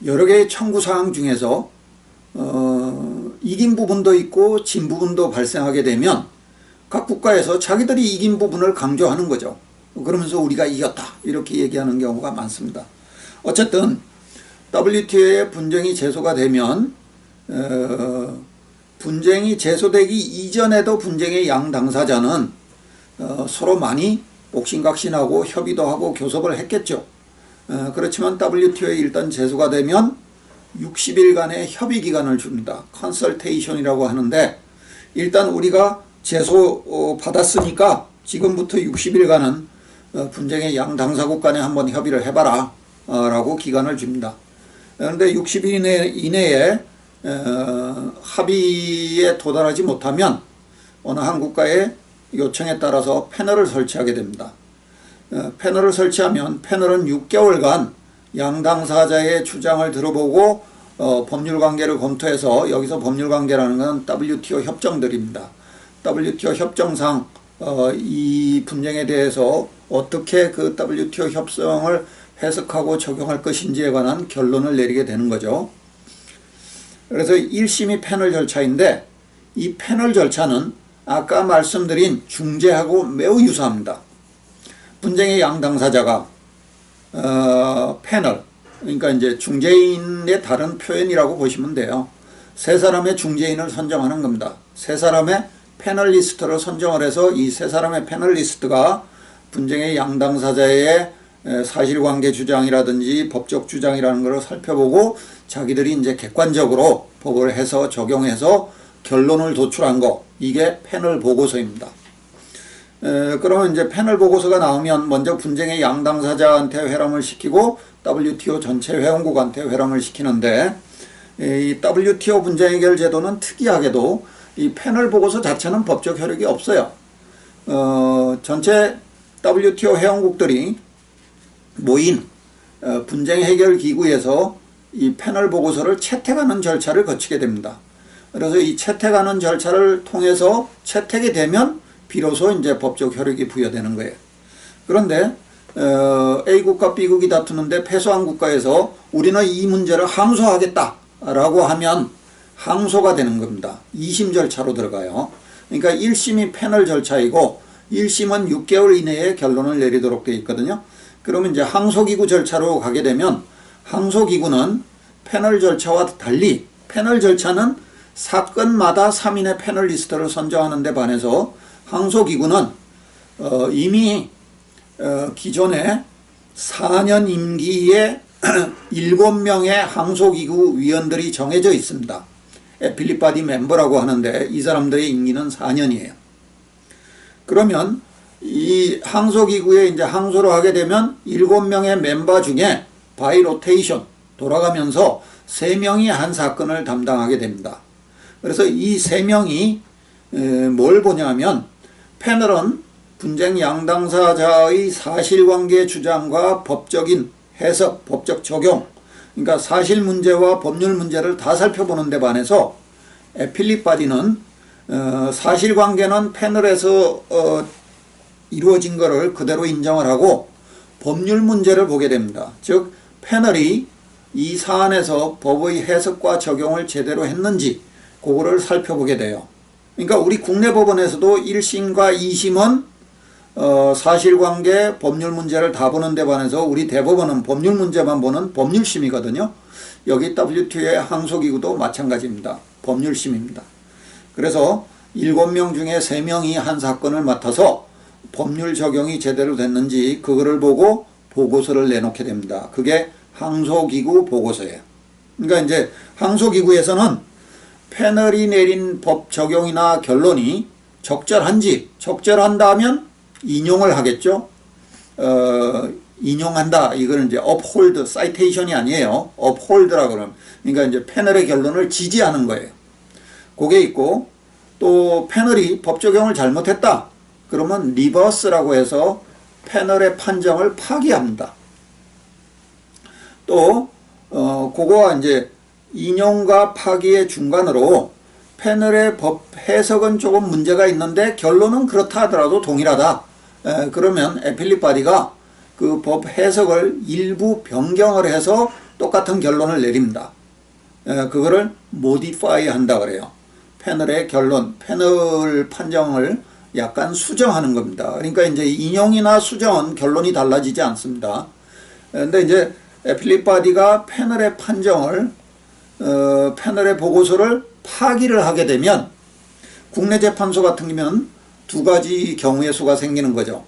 여러 개의 청구사항 중에서 이긴 부분도 있고 진 부분도 발생하게 되면 각 국가에서 자기들이 이긴 부분을 강조하는 거죠. 그러면서 우리가 이겼다 이렇게 얘기하는 경우가 많습니다. 어쨌든 WTO에 분쟁이 제소가 되면 분쟁이 제소되기 이전에도 분쟁의 양 당사자는 서로 많이 옥신각신하고 협의도 하고 교섭을 했겠죠. 그렇지만 WTO에 일단 제소가 되면 60일간의 협의 기간을 줍니다. 컨설테이션이라고 하는데 일단 우리가 제소 받았으니까 지금부터 60일간은 분쟁의 양 당사국 간에 한번 협의를 해봐라 라고 기간을 줍니다. 그런데 60일 이내에 합의에 도달하지 못하면 어느 한 국가의 요청에 따라서 패널을 설치하게 됩니다. 패널을 설치하면 패널은 6개월간 양 당사자의 주장을 들어보고 법률관계를 검토해서, 여기서 법률관계라는 건 WTO 협정들입니다. WTO 협정상 이 분쟁에 대해서 어떻게 그 WTO 협정을 해석하고 적용할 것인지에 관한 결론을 내리게 되는 거죠. 그래서 1심이 패널 절차인데 이 패널 절차는 아까 말씀드린 중재하고 매우 유사합니다. 분쟁의 양 당사자가 패널, 그러니까 이제 중재인의 다른 표현이라고 보시면 돼요. 세 사람의 중재인을 선정하는 겁니다. 세 사람의 패널리스트를 선정을 해서 이 세 사람의 패널리스트가 분쟁의 양 당사자의 사실관계 주장이라든지 법적 주장이라는 것을 살펴보고 자기들이 이제 객관적으로 법을 해서 적용해서 결론을 도출한 거, 이게 패널 보고서입니다. 그러면 이제 패널 보고서가 나오면 먼저 분쟁의 양 당사자한테 회람을 시키고 WTO 전체 회원국한테 회람을 시키는데, 이 WTO 분쟁 해결 제도는 특이하게도 이 패널 보고서 자체는 법적 효력이 없어요. 전체 WTO 회원국들이 모인 분쟁 해결 기구에서 이 패널 보고서를 채택하는 절차를 거치게 됩니다. 그래서 이 채택하는 절차를 통해서 채택이 되면 비로소 이제 법적 효력이 부여되는 거예요. 그런데 A국과 B국이 다투는데 패소한 국가에서 우리는 이 문제를 항소하겠다라고 하면 항소가 되는 겁니다. 2심 절차로 들어가요. 그러니까 1심이 패널 절차이고 1심은 6개월 이내에 결론을 내리도록 되어 있거든요. 그러면 이제 항소기구 절차로 가게 되면 항소기구는 패널 절차와 달리 패널 절차는 사건마다 3인의 패널리스트를 선정하는 데 반해서 항소기구는 이미 기존에 4년 임기에 7명의 항소기구 위원들이 정해져 있습니다. 애필릿 바디 멤버라고 하는데 이 사람들의 임기는 4년이에요. 그러면 이 항소기구에 이제 항소를 하게 되면 7명의 멤버 중에 바이 로테이션 돌아가면서 3명이 한 사건을 담당하게 됩니다. 그래서 이 3명이 뭘 보냐면 패널은 분쟁 양당사자의 사실관계 주장과 법적인 해석, 법적 적용, 그러니까 사실 문제와 법률 문제를 다 살펴보는 데 반해서 애필릿 바디는 사실관계는 패널에서 이루어진 것을 그대로 인정을 하고 법률 문제를 보게 됩니다. 즉 패널이 이 사안에서 법의 해석과 적용을 제대로 했는지 그거를 살펴보게 돼요. 그러니까 우리 국내 법원에서도 1심과 2심은 사실관계, 법률 문제를 다 보는 데 반해서 우리 대법원은 법률 문제만 보는 법률심이거든요. 여기 WTO의 항소기구도 마찬가지입니다. 법률심입니다. 그래서 7명 중에 3명이 한 사건을 맡아서 법률 적용이 제대로 됐는지 그거를 보고 보고서를 내놓게 됩니다. 그게 항소기구 보고서예요. 그러니까 이제 항소기구에서는 패널이 내린 법 적용이나 결론이 적절한지, 적절한다면 인용을 하겠죠. 인용한다. 이거는 이제 uphold, citation이 아니에요. uphold라고 그러면. 그러니까 이제 패널의 결론을 지지하는 거예요. 그게 있고, 또 패널이 법 적용을 잘못했다. 그러면 리버스라고 해서 패널의 판정을 파기합니다. 또 그거와 이제 인용과 파기의 중간으로 패널의 법 해석은 조금 문제가 있는데 결론은 그렇다 하더라도 동일하다. 그러면 애필릿 바디가 그 법 해석을 일부 변경을 해서 똑같은 결론을 내립니다. 그거를 modify 한다 그래요. 패널의 결론, 패널 판정을 약간 수정하는 겁니다. 그러니까 이제 인용이나 수정은 결론이 달라지지 않습니다. 근데 이제 애필릿 바디가 패널의 판정을 패널의 보고서를 파기를 하게 되면 국내 재판소 같은 경우는 두 가지 경우의 수가 생기는 거죠.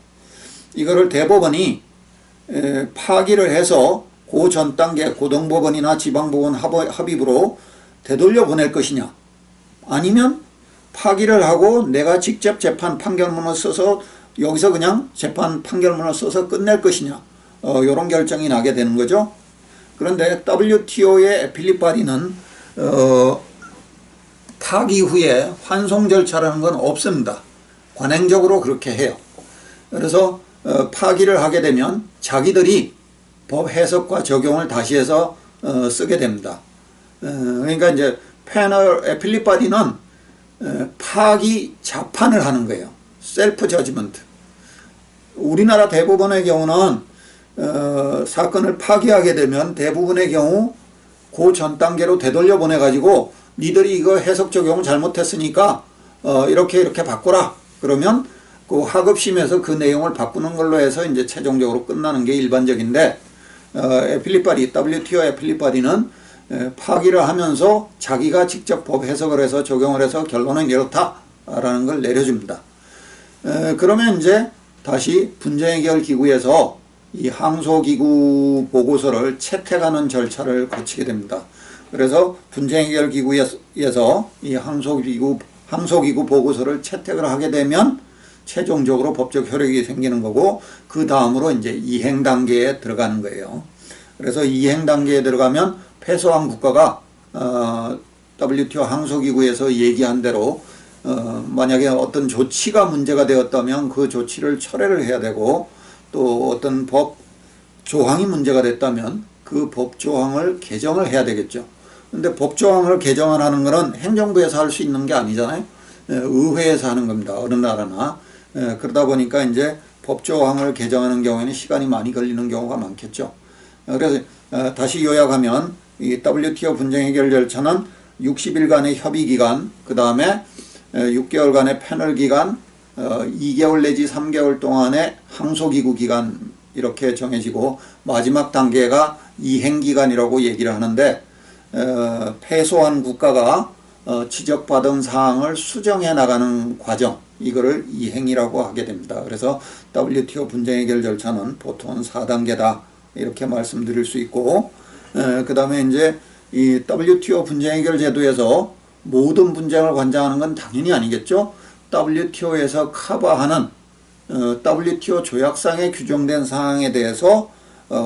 이거를 대법원이 파기를 해서 그 전 단계 고등법원이나 지방법원 합의부로 되돌려 보낼 것이냐, 아니면 파기를 하고 내가 직접 재판 판결문을 써서 여기서 그냥 재판 판결문을 써서 끝낼 것이냐, 이런 결정이 나게 되는 거죠. 그런데 WTO의 애필릿 바디는 파기 후에 환송 절차라는 건 없습니다. 관행적으로 그렇게 해요. 그래서 파기를 하게 되면 자기들이 법 해석과 적용을 다시 해서 쓰게 됩니다. 그러니까 이제 패널 애필릿 바디는 파기 자판을 하는 거예요. 셀프 저지먼트. 우리나라 대법원의 경우는 사건을 파기하게 되면 대부분의 경우 그 전 단계로 되돌려 보내 가지고 니들이 이거 해석 적용 잘못했으니까 이렇게 바꾸라. 그러면 그 하급심에서 그 내용을 바꾸는 걸로 해서 이제 최종적으로 끝나는 게 일반적인데, WTO 애플릿 바디는 파기를 하면서 자기가 직접 법 해석을 해서 적용을 해서 결론은 이렇다라는 걸 내려줍니다. 그러면 이제 다시 분쟁해결 기구에서 이 항소기구 보고서를 채택하는 절차를 거치게 됩니다. 그래서 분쟁해결 기구에서 이 항소기구 보고서를 채택을 하게 되면 최종적으로 법적 효력이 생기는 거고, 그 다음으로 이제 이행 단계에 들어가는 거예요. 그래서 이행 단계에 들어가면 패소한 국가가 WTO 항소기구에서 얘기한 대로 만약에 어떤 조치가 문제가 되었다면 그 조치를 철회를 해야 되고, 또 어떤 법 조항이 문제가 됐다면 그 법 조항을 개정을 해야 되겠죠. 근데 법 조항을 개정을 하는 것은 행정부에서 할 수 있는 게 아니잖아요. 의회에서 하는 겁니다. 어느 나라나. 그러다 보니까 이제 법 조항을 개정하는 경우에는 시간이 많이 걸리는 경우가 많겠죠. 그래서 다시 요약하면 이 WTO 분쟁 해결 절차는 60일간의 협의 기간, 그 다음에 6개월간의 패널 기간, 2개월 내지 3개월 동안의 항소기구 기간, 이렇게 정해지고, 마지막 단계가 이행기간이라고 얘기를 하는데, 패소한 국가가 지적받은 사항을 수정해 나가는 과정, 이거를 이행이라고 하게 됩니다. 그래서 WTO 분쟁 해결 절차는 보통은 4단계다 이렇게 말씀드릴 수 있고, 그 다음에 이제 이 WTO 분쟁 해결 제도에서 모든 분쟁을 관장하는 건 당연히 아니겠죠. WTO에서 커버하는 WTO 조약상에 규정된 사항에 대해서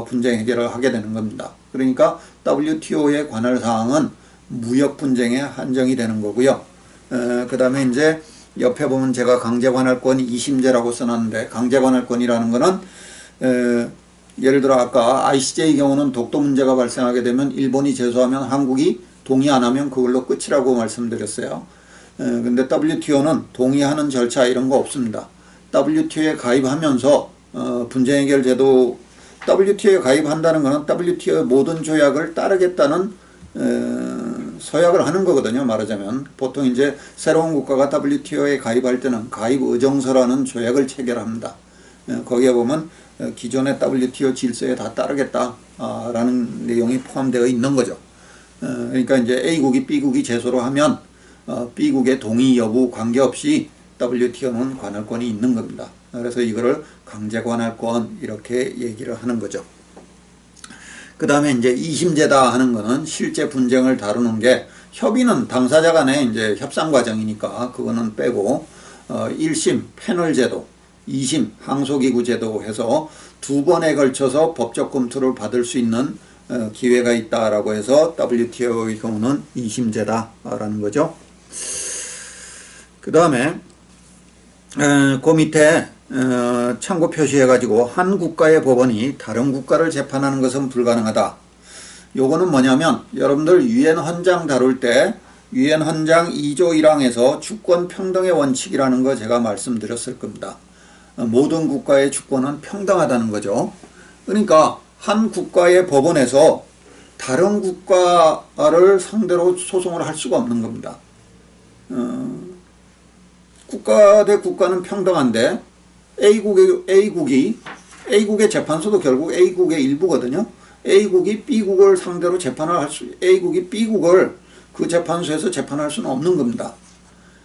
분쟁 해결을 하게 되는 겁니다. 그러니까 WTO의 관할 사항은 무역 분쟁에 한정이 되는 거고요. 그 다음에 이제 옆에 보면 제가 강제관할권 2심제라고 써놨는데, 강제관할권이라는 거는 예를 들어 아까 ICJ 경우는 독도 문제가 발생하게 되면 일본이 제소하면 한국이 동의 안 하면 그걸로 끝이라고 말씀드렸어요. 근데 WTO는 동의하는 절차 이런 거 없습니다. WTO에 가입하면서 분쟁 해결 제도, WTO에 가입한다는 것은 WTO의 모든 조약을 따르겠다는 서약을 하는 거거든요. 말하자면 보통 이제 새로운 국가가 WTO에 가입할 때는 가입 의정서라는 조약을 체결합니다. 거기에 보면 기존의 WTO 질서에 다 따르겠다라는 내용이 포함되어 있는 거죠. 그러니까 이제 A국이 B국이 제소를 하면 B국의 동의 여부 관계없이 WTO는 관할권이 있는 겁니다. 그래서 이거를 강제 관할권 이렇게 얘기를 하는 거죠. 그 다음에 이제 이심제다 하는 거는 실제 분쟁을 다루는 게, 협의는 당사자 간의 이제 협상 과정이니까 그거는 빼고 1심 패널 제도, 2심 항소기구 제도 해서 두 번에 걸쳐서 법적 검토를 받을 수 있는 기회가 있다라고 해서 WTO의 경우는 이심제다라는 거죠. 그 다음에 그 밑에 참고 표시해가지고 한 국가의 법원이 다른 국가를 재판하는 것은 불가능하다. 요거는 뭐냐면, 여러분들 유엔 헌장 다룰 때 유엔 헌장 2조 1항에서 주권 평등의 원칙이라는 거 제가 말씀드렸을 겁니다. 모든 국가의 주권은 평등하다는 거죠. 그러니까 한 국가의 법원에서 다른 국가를 상대로 소송을 할 수가 없는 겁니다. 국가 대 국가는 평등한데 A국의 재판소도 결국 A국의 일부거든요. A국이 B국을 상대로 재판을 A국이 B국을 그 재판소에서 재판할 수는 없는 겁니다.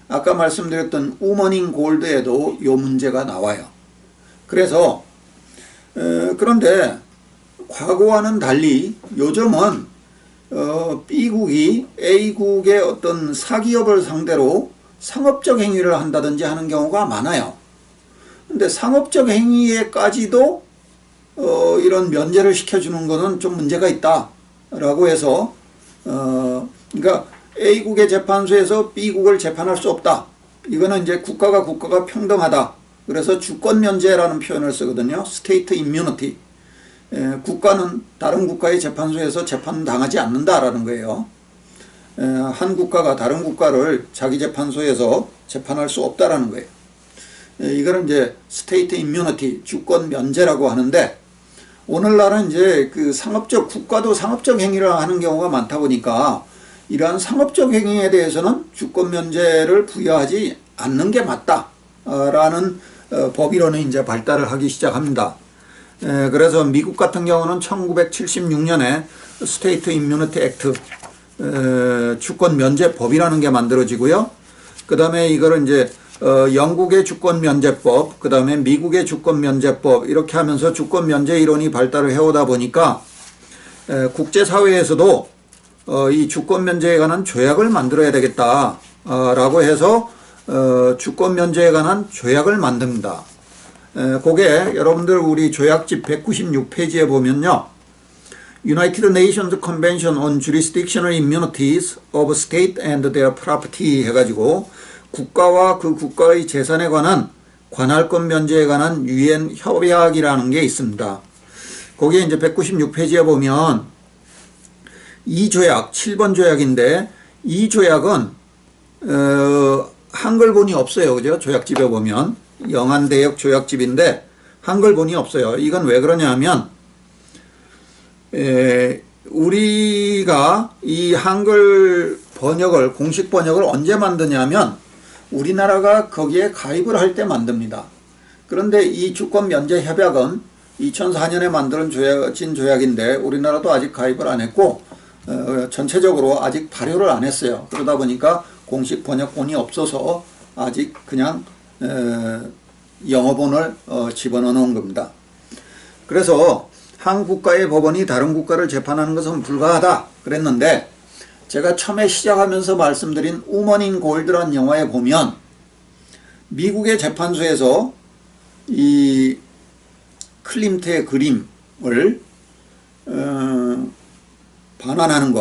아까 말씀드렸던 우머닝 골드에도 이 문제가 나와요. 그래서 그런데 과거와는 달리 요즘은 B국이 A국의 어떤 사기업을 상대로 상업적 행위를 한다든지 하는 경우가 많아요. 근데 상업적 행위에까지도 이런 면제를 시켜주는 거는 좀 문제가 있다라고 해서 그러니까 A국의 재판소에서 B국을 재판할 수 없다. 이거는 이제 국가가 평등하다. 그래서 주권 면제라는 표현을 쓰거든요. 스테이트 임뮤니티. 국가는 다른 국가의 재판소에서 재판당하지 않는다라는 거예요. 한 국가가 다른 국가를 자기 재판소에서 재판할 수 없다라는 거예요. 이거는 이제 스테이트 임뮤니티, 주권 면제라고 하는데, 오늘날은 이제 그 국가도 상업적 행위를 하는 경우가 많다 보니까 이러한 상업적 행위에 대해서는 주권 면제를 부여하지 않는 게 맞다라는 법이론이 이제 발달을 하기 시작합니다. 그래서 미국 같은 경우는 1976년에 스테이트 임뮤니티 액트, 주권 면제법이라는 게 만들어지고요. 그 다음에 이거를 이제 영국의 주권 면제법, 그 다음에 미국의 주권 면제법, 이렇게 하면서 주권 면제 이론이 발달을 해오다 보니까 국제사회에서도 이 주권 면제에 관한 조약을 만들어야 되겠다라고 해서 주권 면제에 관한 조약을 만듭니다. 그게 여러분들 우리 조약집 196페이지에 보면요, United Nations Convention on Jurisdictional Immunities of State and Their Property 해가지고 국가와 그 국가의 재산에 관한 관할권 면제에 관한 유엔 협약이라는 게 있습니다. 거기에 이제 196페이지에 보면 이 조약, 7번 조약인데, 이 조약은 한글본이 없어요. 그죠? 조약집에 보면 영한대역 조약집인데 한글본이 없어요. 이건 왜 그러냐면 우리가 이 한글 번역을, 공식 번역을 언제 만드냐면 우리나라가 거기에 가입을 할 때 만듭니다. 그런데 이 주권 면제 협약은 2004년에 만들어진 조약인데 우리나라도 아직 가입을 안 했고 전체적으로 아직 발효를 안 했어요. 그러다 보니까 공식 번역본이 없어서 아직 그냥 영어본을 집어넣어 놓은 겁니다. 그래서 한 국가의 법원이 다른 국가를 재판하는 것은 불가하다 그랬는데, 제가 처음에 시작하면서 말씀드린 우먼 인 골드라는 영화에 보면 미국의 재판소에서 이 클림트의 그림을 반환하는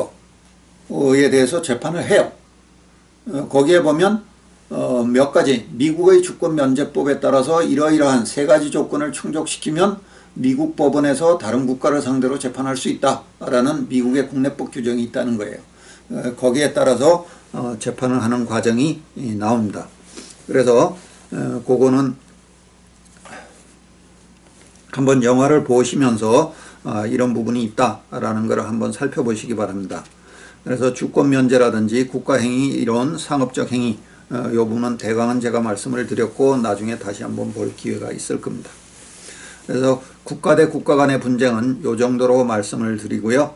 거에 대해서 재판을 해요. 거기에 보면 몇 가지 미국의 주권 면제법에 따라서 이러이러한 세 가지 조건을 충족시키면 미국 법원에서 다른 국가를 상대로 재판할 수 있다라는 미국의 국내법 규정이 있다는 거예요. 거기에 따라서 재판을 하는 과정이 나옵니다. 그래서 그거는 한번 영화를 보시면서 이런 부분이 있다라는 것을 한번 살펴보시기 바랍니다. 그래서 주권 면제라든지 국가행위, 이런 상업적 행위, 이 부분은 대강은 제가 말씀을 드렸고 나중에 다시 한번 볼 기회가 있을 겁니다. 그래서 국가 대 국가 간의 분쟁은 이 정도로 말씀을 드리고요.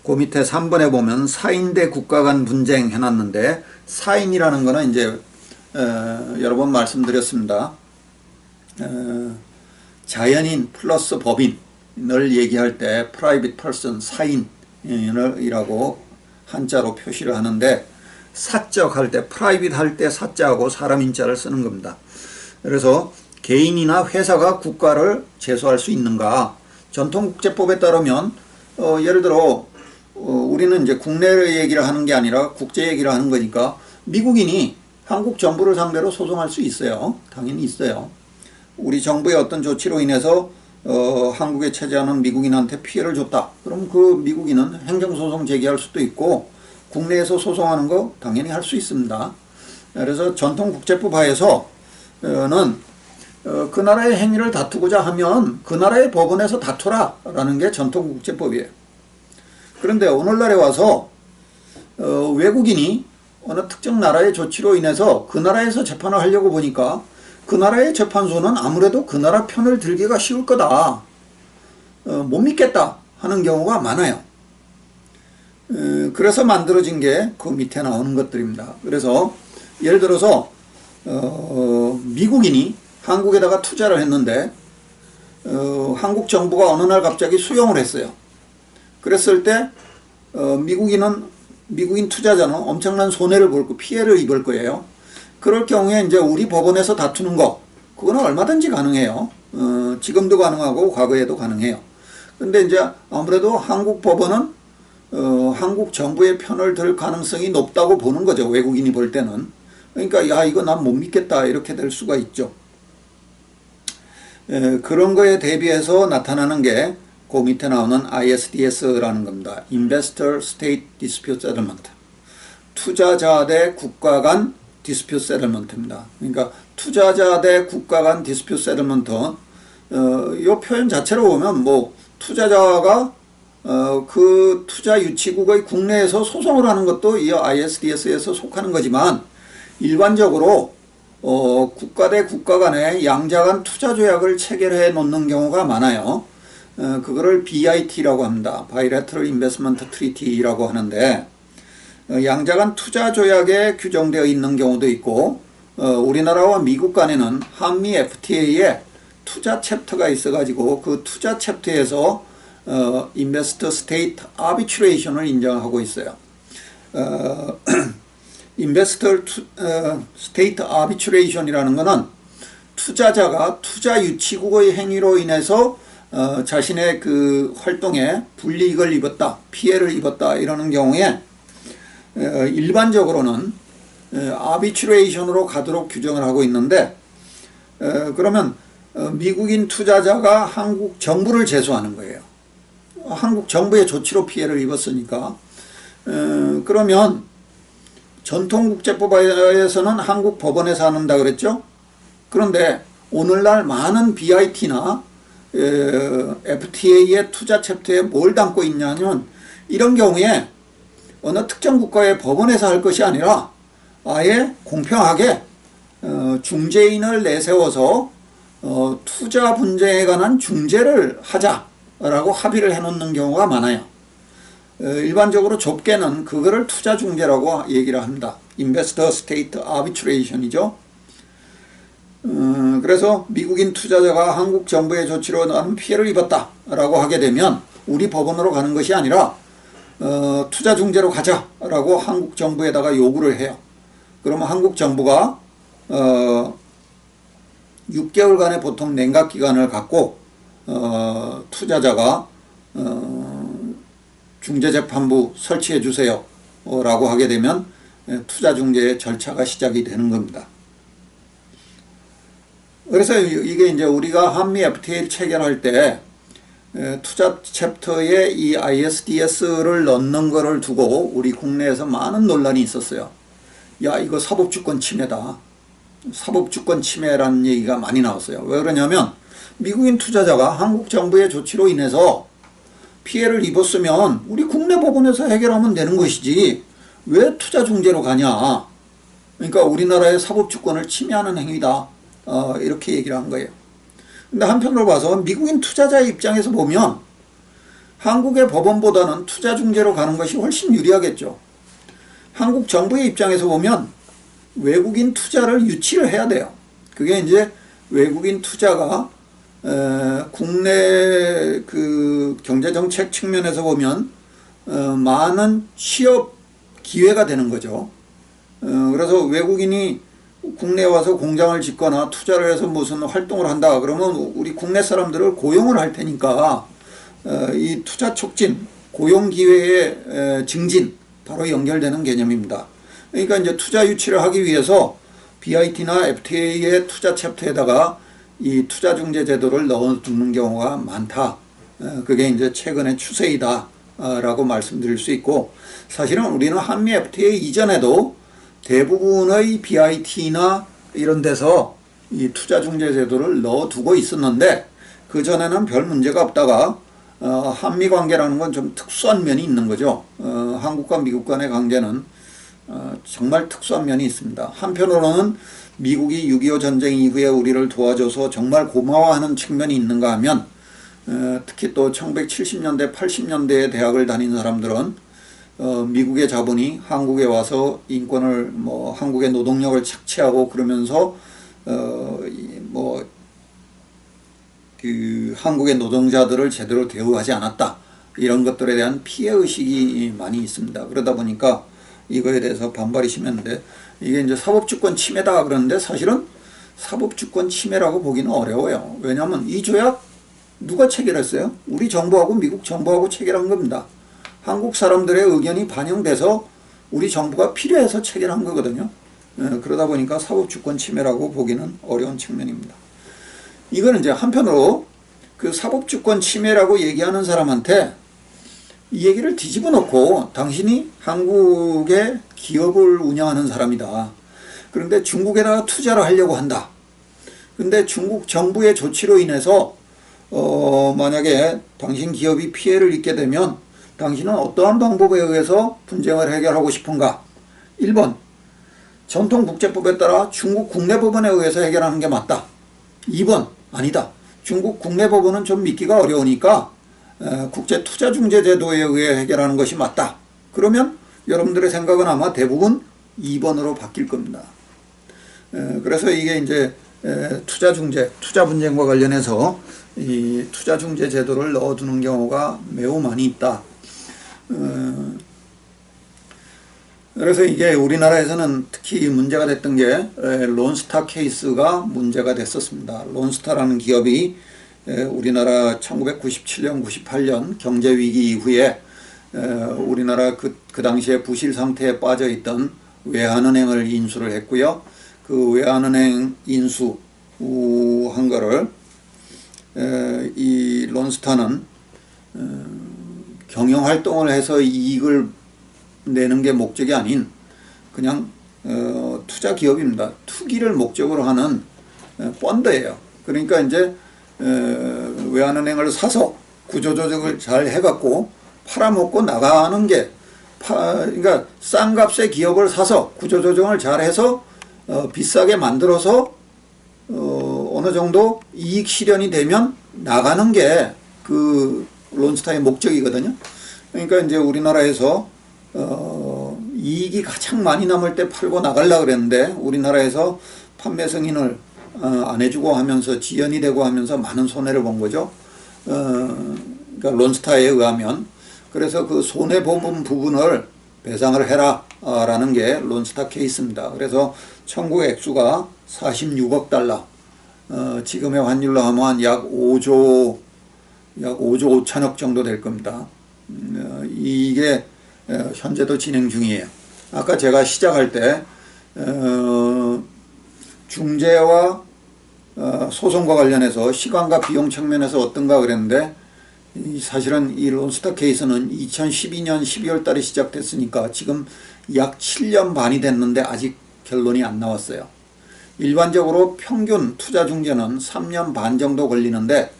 그 밑에 3번에 보면 사인 대 국가 간 분쟁 해놨는데, 사인이라는 거는 이제 여러 번 말씀드렸습니다. 자연인 플러스 법인을 얘기할 때 private person, 사인이라고 한자로 표시를 하는데, 사적 할 때, private 할 때 사자하고 사람 인자를 쓰는 겁니다. 그래서 개인이나 회사가 국가를 제소할 수 있는가? 전통국제법에 따르면 예를 들어 우리는 이제 국내 얘기를 하는 게 아니라 국제 얘기를 하는 거니까 미국인이 한국 정부를 상대로 소송할 수 있어요. 당연히 있어요. 우리 정부의 어떤 조치로 인해서 한국에 체제하는 미국인한테 피해를 줬다. 그럼 그 미국인은 행정소송 제기할 수도 있고 국내에서 소송하는 거 당연히 할 수 있습니다. 그래서 전통국제법 하에서는 그 나라의 행위를 다투고자 하면 그 나라의 법원에서 다투라 라는 게 전통국제법이에요. 그런데 오늘날에 와서 외국인이 어느 특정 나라의 조치로 인해서 그 나라에서 재판을 하려고 보니까 그 나라의 재판소는 아무래도 그 나라 편을 들기가 쉬울 거다, 못 믿겠다 하는 경우가 많아요. 그래서 만들어진 게 그 밑에 나오는 것들입니다. 그래서 예를 들어서 미국인이 한국에다가 투자를 했는데 한국 정부가 어느 날 갑자기 수용을 했어요. 그랬을 때 미국인 투자자는 엄청난 손해를 볼 거, 피해를 입을 거예요. 그럴 경우에 이제 우리 법원에서 다투는 거, 그거는 얼마든지 가능해요. 지금도 가능하고 과거에도 가능해요. 근데 이제 아무래도 한국 법원은 한국 정부의 편을 들 가능성이 높다고 보는 거죠. 외국인이 볼 때는. 그러니까 야, 이거 난 못 믿겠다 이렇게 될 수가 있죠. 그런 거에 대비해서 나타나는 게 그 밑에 나오는 ISDS라는 겁니다. Investor State Dispute Settlement. 투자자 대 국가 간 디스퓨트 세틀먼트입니다. 그러니까 투자자 대 국가 간 디스퓨트 세틀먼트. 이 표현 자체로 보면 뭐 투자자가 그 투자 유치국의 국내에서 소송을 하는 것도 이 ISDS에서 속하는 거지만 일반적으로 국가 대 국가 간의 양자 간 투자 조약을 체결해 놓는 경우가 많아요. 그거를 BIT라고 합니다. Bilateral Investment Treaty라고 하는데 양자 간 투자 조약에 규정되어 있는 경우도 있고 우리나라와 미국 간에는 한미 FTA에 투자 챕터가 있어가지고 그 투자 챕터에서 Investor State Arbitration을 인정하고 있어요. Investor State Arbitration이라는 것은 투자자가 투자 유치국의 행위로 인해서 자신의 그 활동에 불이익을 입었다, 피해를 입었다 이러는 경우에 일반적으로는 아비트레이션으로 가도록 규정을 하고 있는데 그러면 미국인 투자자가 한국 정부를 제소하는 거예요. 한국 정부의 조치로 피해를 입었으니까 그러면 전통국제법에서는 한국 법원에서 한다 그랬죠. 그런데 오늘날 많은 BIT나 FTA의 투자 챕터에 뭘 담고 있냐면 이런 경우에 어느 특정 국가의 법원에서 할 것이 아니라 아예 공평하게 중재인을 내세워서 투자 분쟁에 관한 중재를 하자라고 합의를 해놓는 경우가 많아요. 일반적으로 좁게는 그거를 투자 중재라고 얘기를 합니다. Investor State Arbitration이죠. 그래서 미국인 투자자가 한국 정부의 조치로 나는 피해를 입었다라고 하게 되면 우리 법원으로 가는 것이 아니라 투자 중재로 가자라고 한국 정부에다가 요구를 해요. 그러면 한국 정부가 6개월간의 보통 냉각 기간을 갖고 투자자가 중재재판부 설치해 주세요 라고 하게 되면 투자 중재의 절차가 시작이 되는 겁니다. 그래서 이게 이제 우리가 한미 FTA를 체결할 때 투자 챕터에 이 ISDS를 넣는 거를 두고 우리 국내에서 많은 논란이 있었어요. 야, 이거 사법주권 침해다. 사법주권 침해라는 얘기가 많이 나왔어요. 왜 그러냐면 미국인 투자자가 한국 정부의 조치로 인해서 피해를 입었으면 우리 국내 법원에서 해결하면 되는 것이지 왜 투자 중재로 가냐. 그러니까 우리나라의 사법주권을 침해하는 행위다. 이렇게 얘기를 한 거예요. 근데 한편으로 봐서 미국인 투자자의 입장에서 보면 한국의 법원보다는 투자 중재로 가는 것이 훨씬 유리하겠죠. 한국 정부의 입장에서 보면 외국인 투자를 유치를 해야 돼요. 그게 이제 외국인 투자가 국내 그 경제정책 측면에서 보면 많은 취업 기회가 되는 거죠. 그래서 외국인이 국내에 와서 공장을 짓거나 투자를 해서 무슨 활동을 한다 그러면 우리 국내 사람들을 고용을 할 테니까 이 투자 촉진, 고용 기회의 증진 바로 연결되는 개념입니다. 그러니까 이제 투자 유치를 하기 위해서 BIT나 FTA의 투자 챕터에다가 이 투자 중재 제도를 넣어두는 경우가 많다. 그게 이제 최근의 추세이다 라고 말씀드릴 수 있고 사실은 우리는 한미 FTA 이전에도 대부분의 BIT나 이런 데서 이 투자 중재 제도를 넣어두고 있었는데 그전에는 별 문제가 없다가 한미 관계라는 건 좀 특수한 면이 있는 거죠. 한국과 미국 간의 관계는 정말 특수한 면이 있습니다. 한편으로는 미국이 6.25 전쟁 이후에 우리를 도와줘서 정말 고마워하는 측면이 있는가 하면 특히 또 1970년대 80년대에 대학을 다닌 사람들은 미국의 자본이 한국에 와서 인권을 한국의 노동력을 착취하고 그러면서 그 한국의 노동자들을 제대로 대우하지 않았다 이런 것들에 대한 피해의식이 많이 있습니다. 그러다 보니까 이거에 대해서 반발이 심했는데 이게 이제 사법주권 침해다 그러는데 사실은 사법주권 침해라고 보기는 어려워요. 왜냐하면 이 조약 누가 체결했어요? 우리 정부하고 미국 정부하고 체결한 겁니다. 한국 사람들의 의견이 반영돼서 우리 정부가 필요해서 체결한 거거든요. 그러다 보니까 사법주권 침해라고 보기는 어려운 측면입니다. 이거는 이제 한편으로 그 사법주권 침해라고 얘기하는 사람한테 이 얘기를 뒤집어 놓고 당신이 한국의 기업을 운영하는 사람이다. 그런데 중국에다가 투자를 하려고 한다. 근데 중국 정부의 조치로 인해서 만약에 당신 기업이 피해를 입게 되면 당신은 어떠한 방법에 의해서 분쟁을 해결하고 싶은가? 1번, 전통국제법에 따라 중국 국내법원에 의해서 해결하는 게 맞다. 2번, 아니다. 중국 국내법원은 좀 믿기가 어려우니까 국제투자중재제도에 의해 해결하는 것이 맞다. 그러면 여러분들의 생각은 아마 대부분 2번으로 바뀔 겁니다. 그래서 이게 이제 투자중재, 투자분쟁과 관련해서 이 투자중재제도를 넣어두는 경우가 매우 많이 있다. 그래서 이게 우리나라에서는 특히 문제가 됐던 게 론스타 케이스가 문제가 됐었습니다. 론스타라는 기업이 우리나라 1997년, 98년 경제위기 이후에 우리나라 그 당시에 부실 상태에 빠져 있던 외환은행을 인수를 했고요. 그 외환은행 인수한 거를 이 론스타는 경영활동을 해서 이익을 내는 게 목적이 아닌 그냥 투자 기업입니다. 투기를 목적으로 하는 펀드예요. 그러니까 이제 외환은행을 사서 구조조정을 잘 해갖고 팔아먹고 나가는 게 그러니까 싼 값에 기업을 사서 구조조정을 잘 해서 비싸게 만들어서 어느 정도 이익 실현이 되면 나가는 게 그 론스타의 목적이거든요. 그러니까 이제 우리나라에서 이익이 가장 많이 남을 때 팔고 나가려고 그랬는데 우리나라에서 판매 승인을 안 해주고 하면서 지연이 되고 하면서 많은 손해를 본 거죠. 그러니까 론스타에 의하면. 그래서 그 손해본 부분을 배상을 해라 라는 게 론스타 케이스입니다. 그래서 청구 액수가 46억 달러, 지금의 환율로 하면 약 5조 5천억 정도 될 겁니다. 이게 현재도 진행 중이에요. 아까 제가 시작할 때 중재와 소송과 관련해서 시간과 비용 측면에서 어떤가 그랬는데 사실은 이 론스타 케이스는 2012년 12월 달에 시작됐으니까 지금 약 7년 반이 됐는데 아직 결론이 안 나왔어요. 일반적으로 평균 투자 중재는 3년 반 정도 걸리는데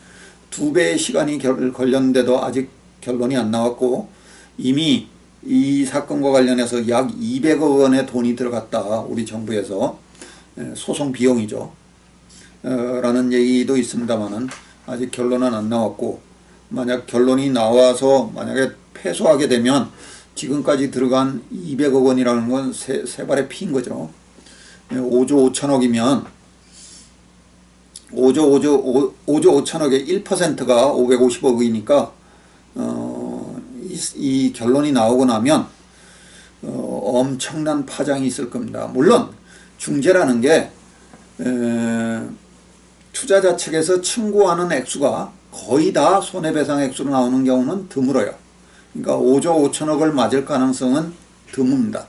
2배의 시간이 걸렸는데도 아직 결론이 안 나왔고 이미 이 사건과 관련해서 약 200억 원의 돈이 들어갔다. 우리 정부에서 소송 비용이죠. 라는 얘기도 있습니다만은 아직 결론은 안 나왔고 만약 결론이 나와서 만약에 패소하게 되면 지금까지 들어간 200억 원이라는 건 세 발의 피인 거죠. 5조 5천억이면 5조 5천억의 1%가 550억이니까 이 결론이 나오고 나면 엄청난 파장이 있을 겁니다. 물론 중재라는 게 투자자 측에서 청구하는 액수가 거의 다 손해배상 액수로 나오는 경우는 드물어요. 그러니까 5조 5천억을 맞을 가능성은 드뭅니다.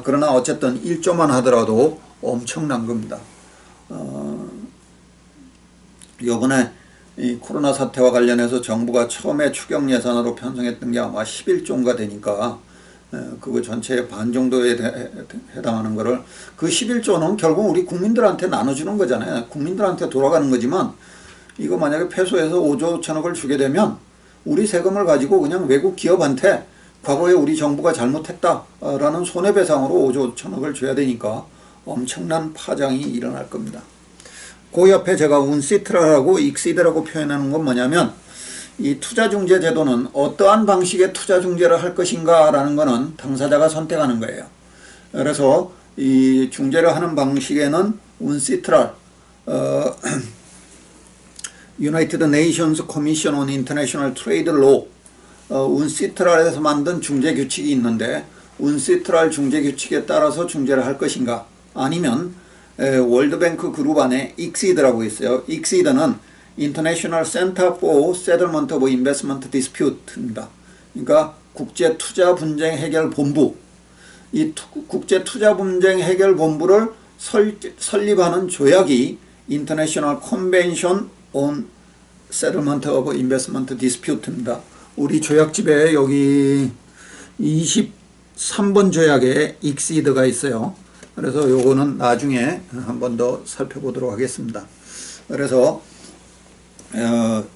그러나 어쨌든 1조만 하더라도 엄청난 겁니다. 이번에 이 코로나 사태와 관련해서 정부가 처음에 추경 예산으로 편성했던 게 아마 11조인가 되니까 그거 전체의 반 정도에 해당하는 거를 그 11조는 결국 우리 국민들한테 나눠주는 거잖아요. 국민들한테 돌아가는 거지만 이거 만약에 패소해서 5조 5천억을 주게 되면 우리 세금을 가지고 그냥 외국 기업한테 과거에 우리 정부가 잘못했다라는 손해배상으로 5조 5천억을 줘야 되니까 엄청난 파장이 일어날 겁니다. 그 옆에 제가 운시트라라고 익시드라고 표현하는 건 뭐냐면 이 투자중재제도는 어떠한 방식의 투자중재를 할 것인가 라는 거는 당사자가 선택하는 거예요. 그래서 이 중재를 하는 방식에는 운시트랄 United Nations Commission on International Trade Law 운시트랄에서 만든 중재 규칙이 있는데 운시트랄 중재 규칙에 따라서 중재를 할 것인가 아니면 월드뱅크 그룹 안에 익시드라고 있어요. 익시드는 International Center for Settlement of Investment Dispute입니다. 그러니까 국제투자분쟁해결본부 이 국제투자분쟁해결본부를 설립하는 조약이 International Convention on Settlement of Investment Dispute입니다. 우리 조약집에 여기 23번 조약에 익시드가 있어요. 그래서 요거는 나중에 한 번 더 살펴보도록 하겠습니다. 그래서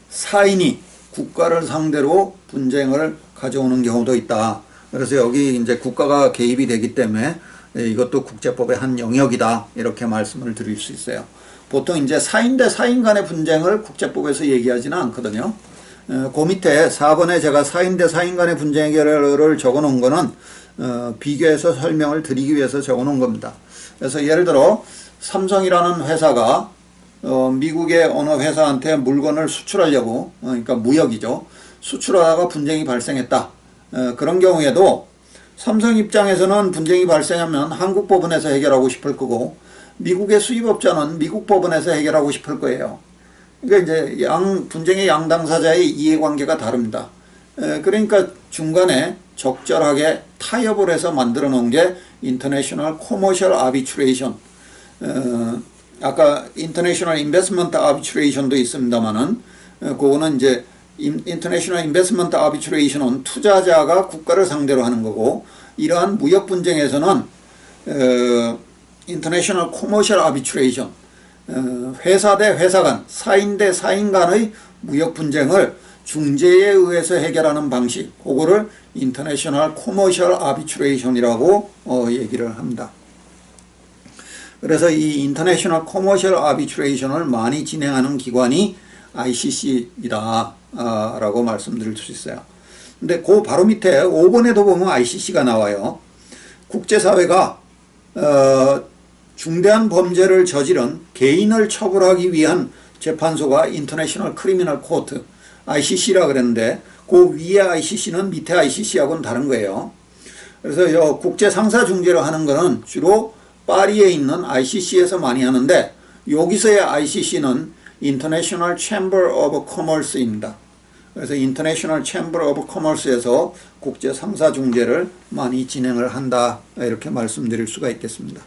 사인이 국가를 상대로 분쟁을 가져오는 경우도 있다. 그래서 여기 이제 국가가 개입이 되기 때문에 이것도 국제법의 한 영역이다. 이렇게 말씀을 드릴 수 있어요. 보통 이제 사인 대 사인 간의 분쟁을 국제법에서 얘기하지는 않거든요. 그 밑에 4번에 제가 사인 대 사인 간의 분쟁 해결을 적어 놓은 거는 비교해서 설명을 드리기 위해서 적어 놓은 겁니다. 그래서 예를 들어 삼성이라는 회사가 미국의 어느 회사한테 물건을 수출하려고, 그러니까 무역이죠. 수출하다가 분쟁이 발생했다. 그런 경우에도 삼성 입장에서는 분쟁이 발생하면 한국 법원에서 해결하고 싶을 거고, 미국의 수입업자는 미국 법원에서 해결하고 싶을 거예요. 그러니까 이제 분쟁의 양 당사자의 이해관계가 다릅니다. 그러니까 중간에 적절하게 타협을 해서 만들어 놓은 게 International Commercial Arbitration. 아까 International Investment Arbitration도 있습니다만은, 그거는 이제 International Investment Arbitration은 투자자가 국가를 상대로 하는 거고, 이러한 무역 분쟁에서는 International Commercial Arbitration, 회사 대 회사 간, 사인 대 사인 간의 무역 분쟁을 중재에 의해서 해결하는 방식, 그거를 International Commercial Arbitration이라고 얘기를 합니다. 그래서 이 International Commercial Arbitration을 많이 진행하는 기관이 ICC이다 라고 말씀드릴 수 있어요. 근데 그 바로 밑에 5번에도 보면 ICC가 나와요. 국제사회가 중대한 범죄를 저지른 개인을 처벌하기 위한 재판소가 International Criminal Court, ICC라 그랬는데 그 위에 ICC는 밑에 ICC하고는 다른 거예요. 그래서 요 국제 상사 중재를 하는 거는 주로 파리에 있는 ICC에서 많이 하는데, 여기서의 ICC는 International Chamber of Commerce입니다. 그래서 International Chamber of Commerce에서 국제 상사 중재를 많이 진행을 한다, 이렇게 말씀드릴 수가 있겠습니다.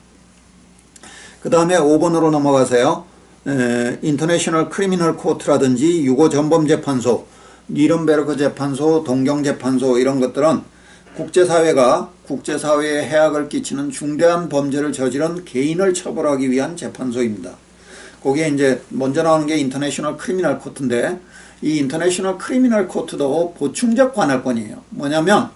그 다음에 5번으로 넘어가세요. International Criminal Court라든지 유고 전범 재판소, 니른베르크 재판소, 동경 재판소, 이런 것들은 국제사회가 국제사회에 해악을 끼치는 중대한 범죄를 저지른 개인을 처벌하기 위한 재판소입니다. 거기에 이제 먼저 나오는 게 인터내셔널 크리미널 코트인데, 이 인터내셔널 크리미널 코트도 보충적 관할권이에요. 뭐냐면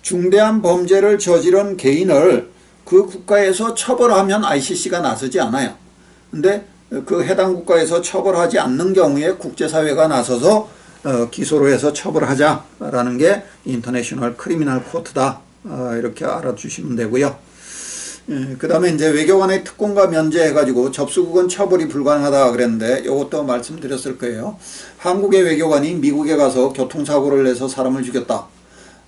중대한 범죄를 저지른 개인을 그 국가에서 처벌하면 ICC가 나서지 않아요. 근데 그 해당 국가에서 처벌하지 않는 경우에 국제사회가 나서서 기소로 해서 처벌하자라는 게 인터내셔널 크리미널 코트다, 이렇게 알아주시면 되고요. 그 다음에 이제 외교관의 특권과 면제해가지고 접수국은 처벌이 불가능하다 그랬는데, 이것도 말씀드렸을 거예요. 한국의 외교관이 미국에 가서 교통사고를 내서 사람을 죽였다.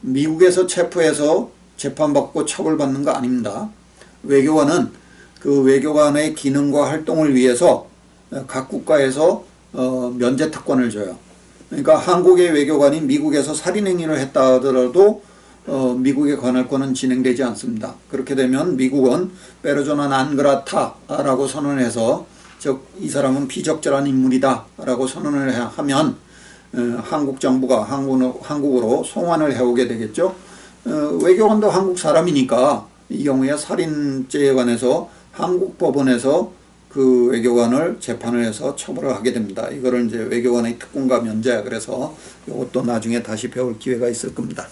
미국에서 체포해서 재판받고 처벌받는 거 아닙니다. 외교관은 그 외교관의 기능과 활동을 위해서 각 국가에서 면제 특권을 줘요. 그러니까 한국의 외교관이 미국에서 살인행위를 했다 하더라도 미국의 관할권은 진행되지 않습니다. 그렇게 되면 미국은 페르소나 난 그라타라고 선언해서, 즉 이 사람은 비적절한 인물이다 라고 선언을 하면 한국 정부가 한국으로 송환을 해오게 되겠죠. 외교관도 한국 사람이니까 이 경우에 살인죄에 관해서 한국 법원에서 그 외교관을 재판을 해서 처벌을 하게 됩니다. 이거를 이제 외교관의 특권과 면제, 그래서 이것도 나중에 다시 배울 기회가 있을 겁니다.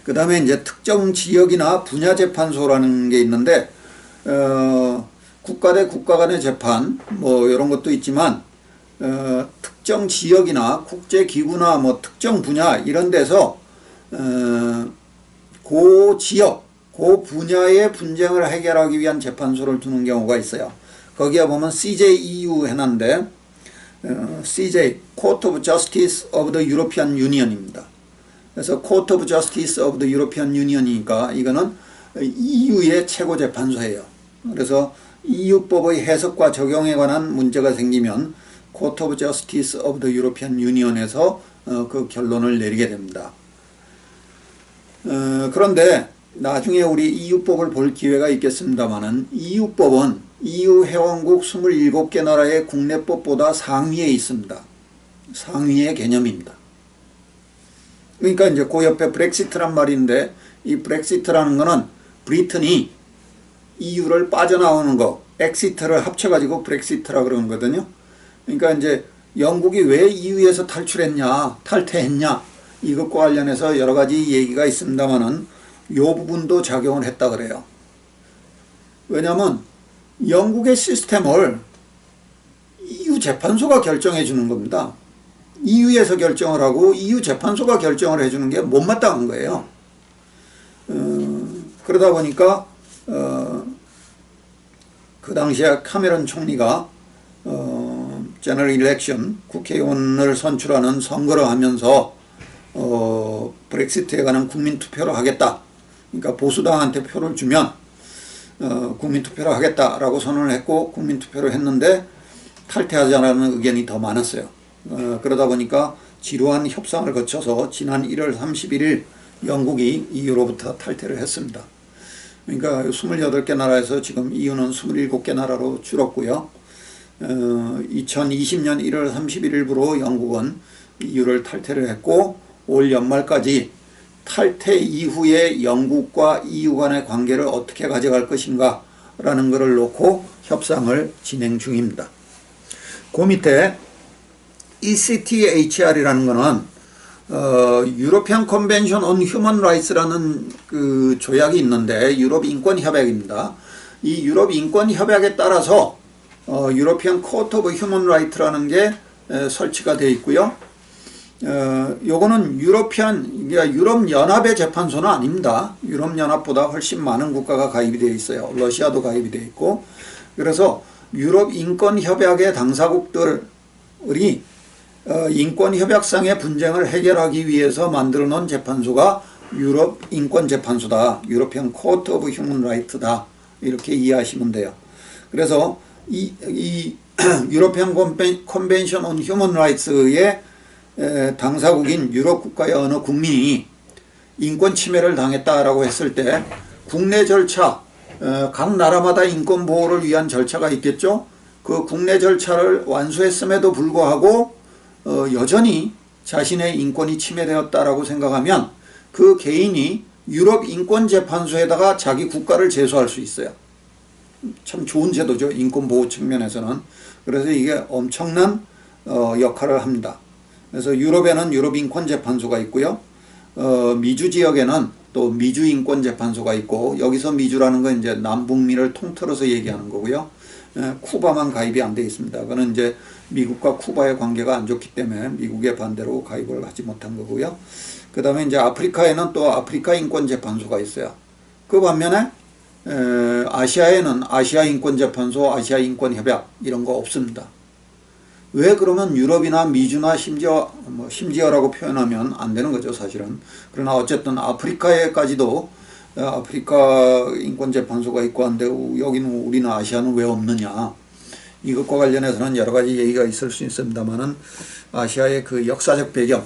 그 다음에 이제 특정 지역이나 분야 재판소라는 게 있는데, 국가 대 국가 간의 재판, 뭐 이런 것도 있지만, 특정 지역이나 국제기구나 뭐 특정 분야 이런 데서 그 지역, 그 분야의 분쟁을 해결하기 위한 재판소를 두는 경우가 있어요. 거기에 보면 CJEU 해놨는데, CJ, Court of Justice of the European Union입니다. 그래서 Court of Justice of the European Union이니까 이거는 EU의 최고 재판소예요. 그래서 EU법의 해석과 적용에 관한 문제가 생기면 Court of Justice of the European Union에서 그 결론을 내리게 됩니다. 그런데 나중에 우리 EU법을 볼 기회가 있겠습니다만은, EU법은 EU 회원국 27개 나라의 국내법보다 상위에 있습니다. 상위의 개념입니다. 그러니까 이제 그 옆에 브렉시트란 말인데, 이 브렉시트라는 거는 브리튼이 EU를 빠져나오는 거, 엑시트를 합쳐가지고 브렉시트라 그러는 거거든요. 그러니까 이제 영국이 왜 EU에서 탈출했냐, 탈퇴했냐, 이것과 관련해서 여러 가지 얘기가 있습니다만은 요 부분도 작용을 했다 그래요. 왜냐하면 영국의 시스템을 EU 재판소가 결정해 주는 겁니다. EU에서 결정을 하고 EU 재판소가 결정을 해주는 게 못마땅한 거예요. 그러다 보니까 그 당시에 카메론 총리가 제너럴 일렉션, 국회의원을 선출하는 선거를 하면서 브렉시트에 관한 국민투표를 하겠다. 그러니까 보수당한테 표를 주면 국민투표를 하겠다라고 선언을 했고 국민투표를 했는데 탈퇴하자라는 의견이 더 많았어요. 그러다 보니까 지루한 협상을 거쳐서 지난 1월 31일 영국이 EU로부터 탈퇴를 했습니다. 그러니까 28개 나라에서 지금 EU는 27개 나라로 줄었고요. 2020년 1월 31일부로 영국은 EU를 탈퇴를 했고 올 연말까지 탈퇴 이후에 영국과 EU 간의 관계를 어떻게 가져갈 것인가 라는 것을 놓고 협상을 진행 중입니다. 그 밑에 ECTHR이라는 거는 European Convention on Human Rights라는 그 조약이 있는데 유럽 인권 협약입니다. 이 유럽 인권 협약에 따라서 European Court of Human Rights라는 게 설치가 되어 있고요. 요거는 유럽 연합의 재판소는 아닙니다. 유럽 연합보다 훨씬 많은 국가가 가입이 되어 있어요. 러시아도 가입이 되어 있고. 그래서 유럽 인권 협약의 당사국들이 인권 협약상의 분쟁을 해결하기 위해서 만들어 놓은 재판소가 유럽 인권 재판소다. European Court of Human Rights다. 이렇게 이해하시면 돼요. 그래서 이 European Convention on Human Rights의 당사국인 유럽 국가의 어느 국민이 인권 침해를 당했다라고 했을 때 국내 절차, 각 나라마다 인권 보호를 위한 절차가 있겠죠. 그 국내 절차를 완수했음에도 불구하고 여전히 자신의 인권이 침해되었다라고 생각하면 그 개인이 유럽 인권재판소에다가 자기 국가를 제소할 수 있어요. 참 좋은 제도죠. 인권보호 측면에서는. 그래서 이게 엄청난 역할을 합니다. 그래서 유럽에는 유럽인권재판소가 있고요. 미주 지역에는 또 미주인권재판소가 있고, 여기서 미주라는 건 이제 남북미를 통틀어서 얘기하는 거고요. 쿠바만 가입이 안 돼 있습니다. 그거는 이제 미국과 쿠바의 관계가 안 좋기 때문에 미국의 반대로 가입을 하지 못한 거고요. 그 다음에 이제 아프리카에는 또 아프리카 인권재판소가 있어요. 그 반면에 아시아에는 아시아 인권재판소, 아시아 인권협약 이런 거 없습니다. 왜 그러면 유럽이나 미주나 심지어라고 표현하면 안 되는 거죠, 사실은. 그러나 어쨌든 아프리카에까지도 아프리카 인권재판소가 있고 한데 여기는 우리는 아시아는 왜 없느냐. 이것과 관련해서는 여러 가지 얘기가 있을 수 있습니다만은 아시아의 그 역사적 배경,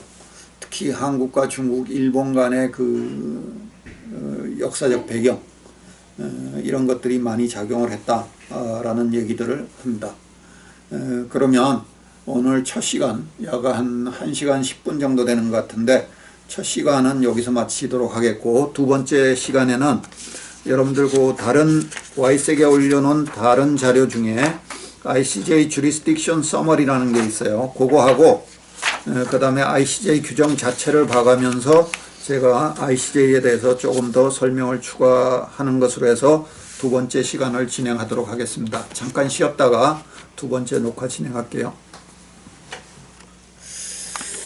특히 한국과 중국, 일본 간의 그 역사적 배경, 이런 것들이 많이 작용을 했다라는 얘기들을 합니다. 그러면 오늘 첫 시간 약 한 1시간 10분 정도 되는 것 같은데 첫 시간은 여기서 마치도록 하겠고, 두 번째 시간에는 여러분들 그 다른 와이색에 올려놓은 다른 자료 중에 ICJ Jurisdiction Summary라는 게 있어요. 그거하고 그 다음에 ICJ 규정 자체를 봐가면서 제가 ICJ에 대해서 조금 더 설명을 추가하는 것으로 해서 두 번째 시간을 진행하도록 하겠습니다. 잠깐 쉬었다가 두 번째 녹화 진행할게요.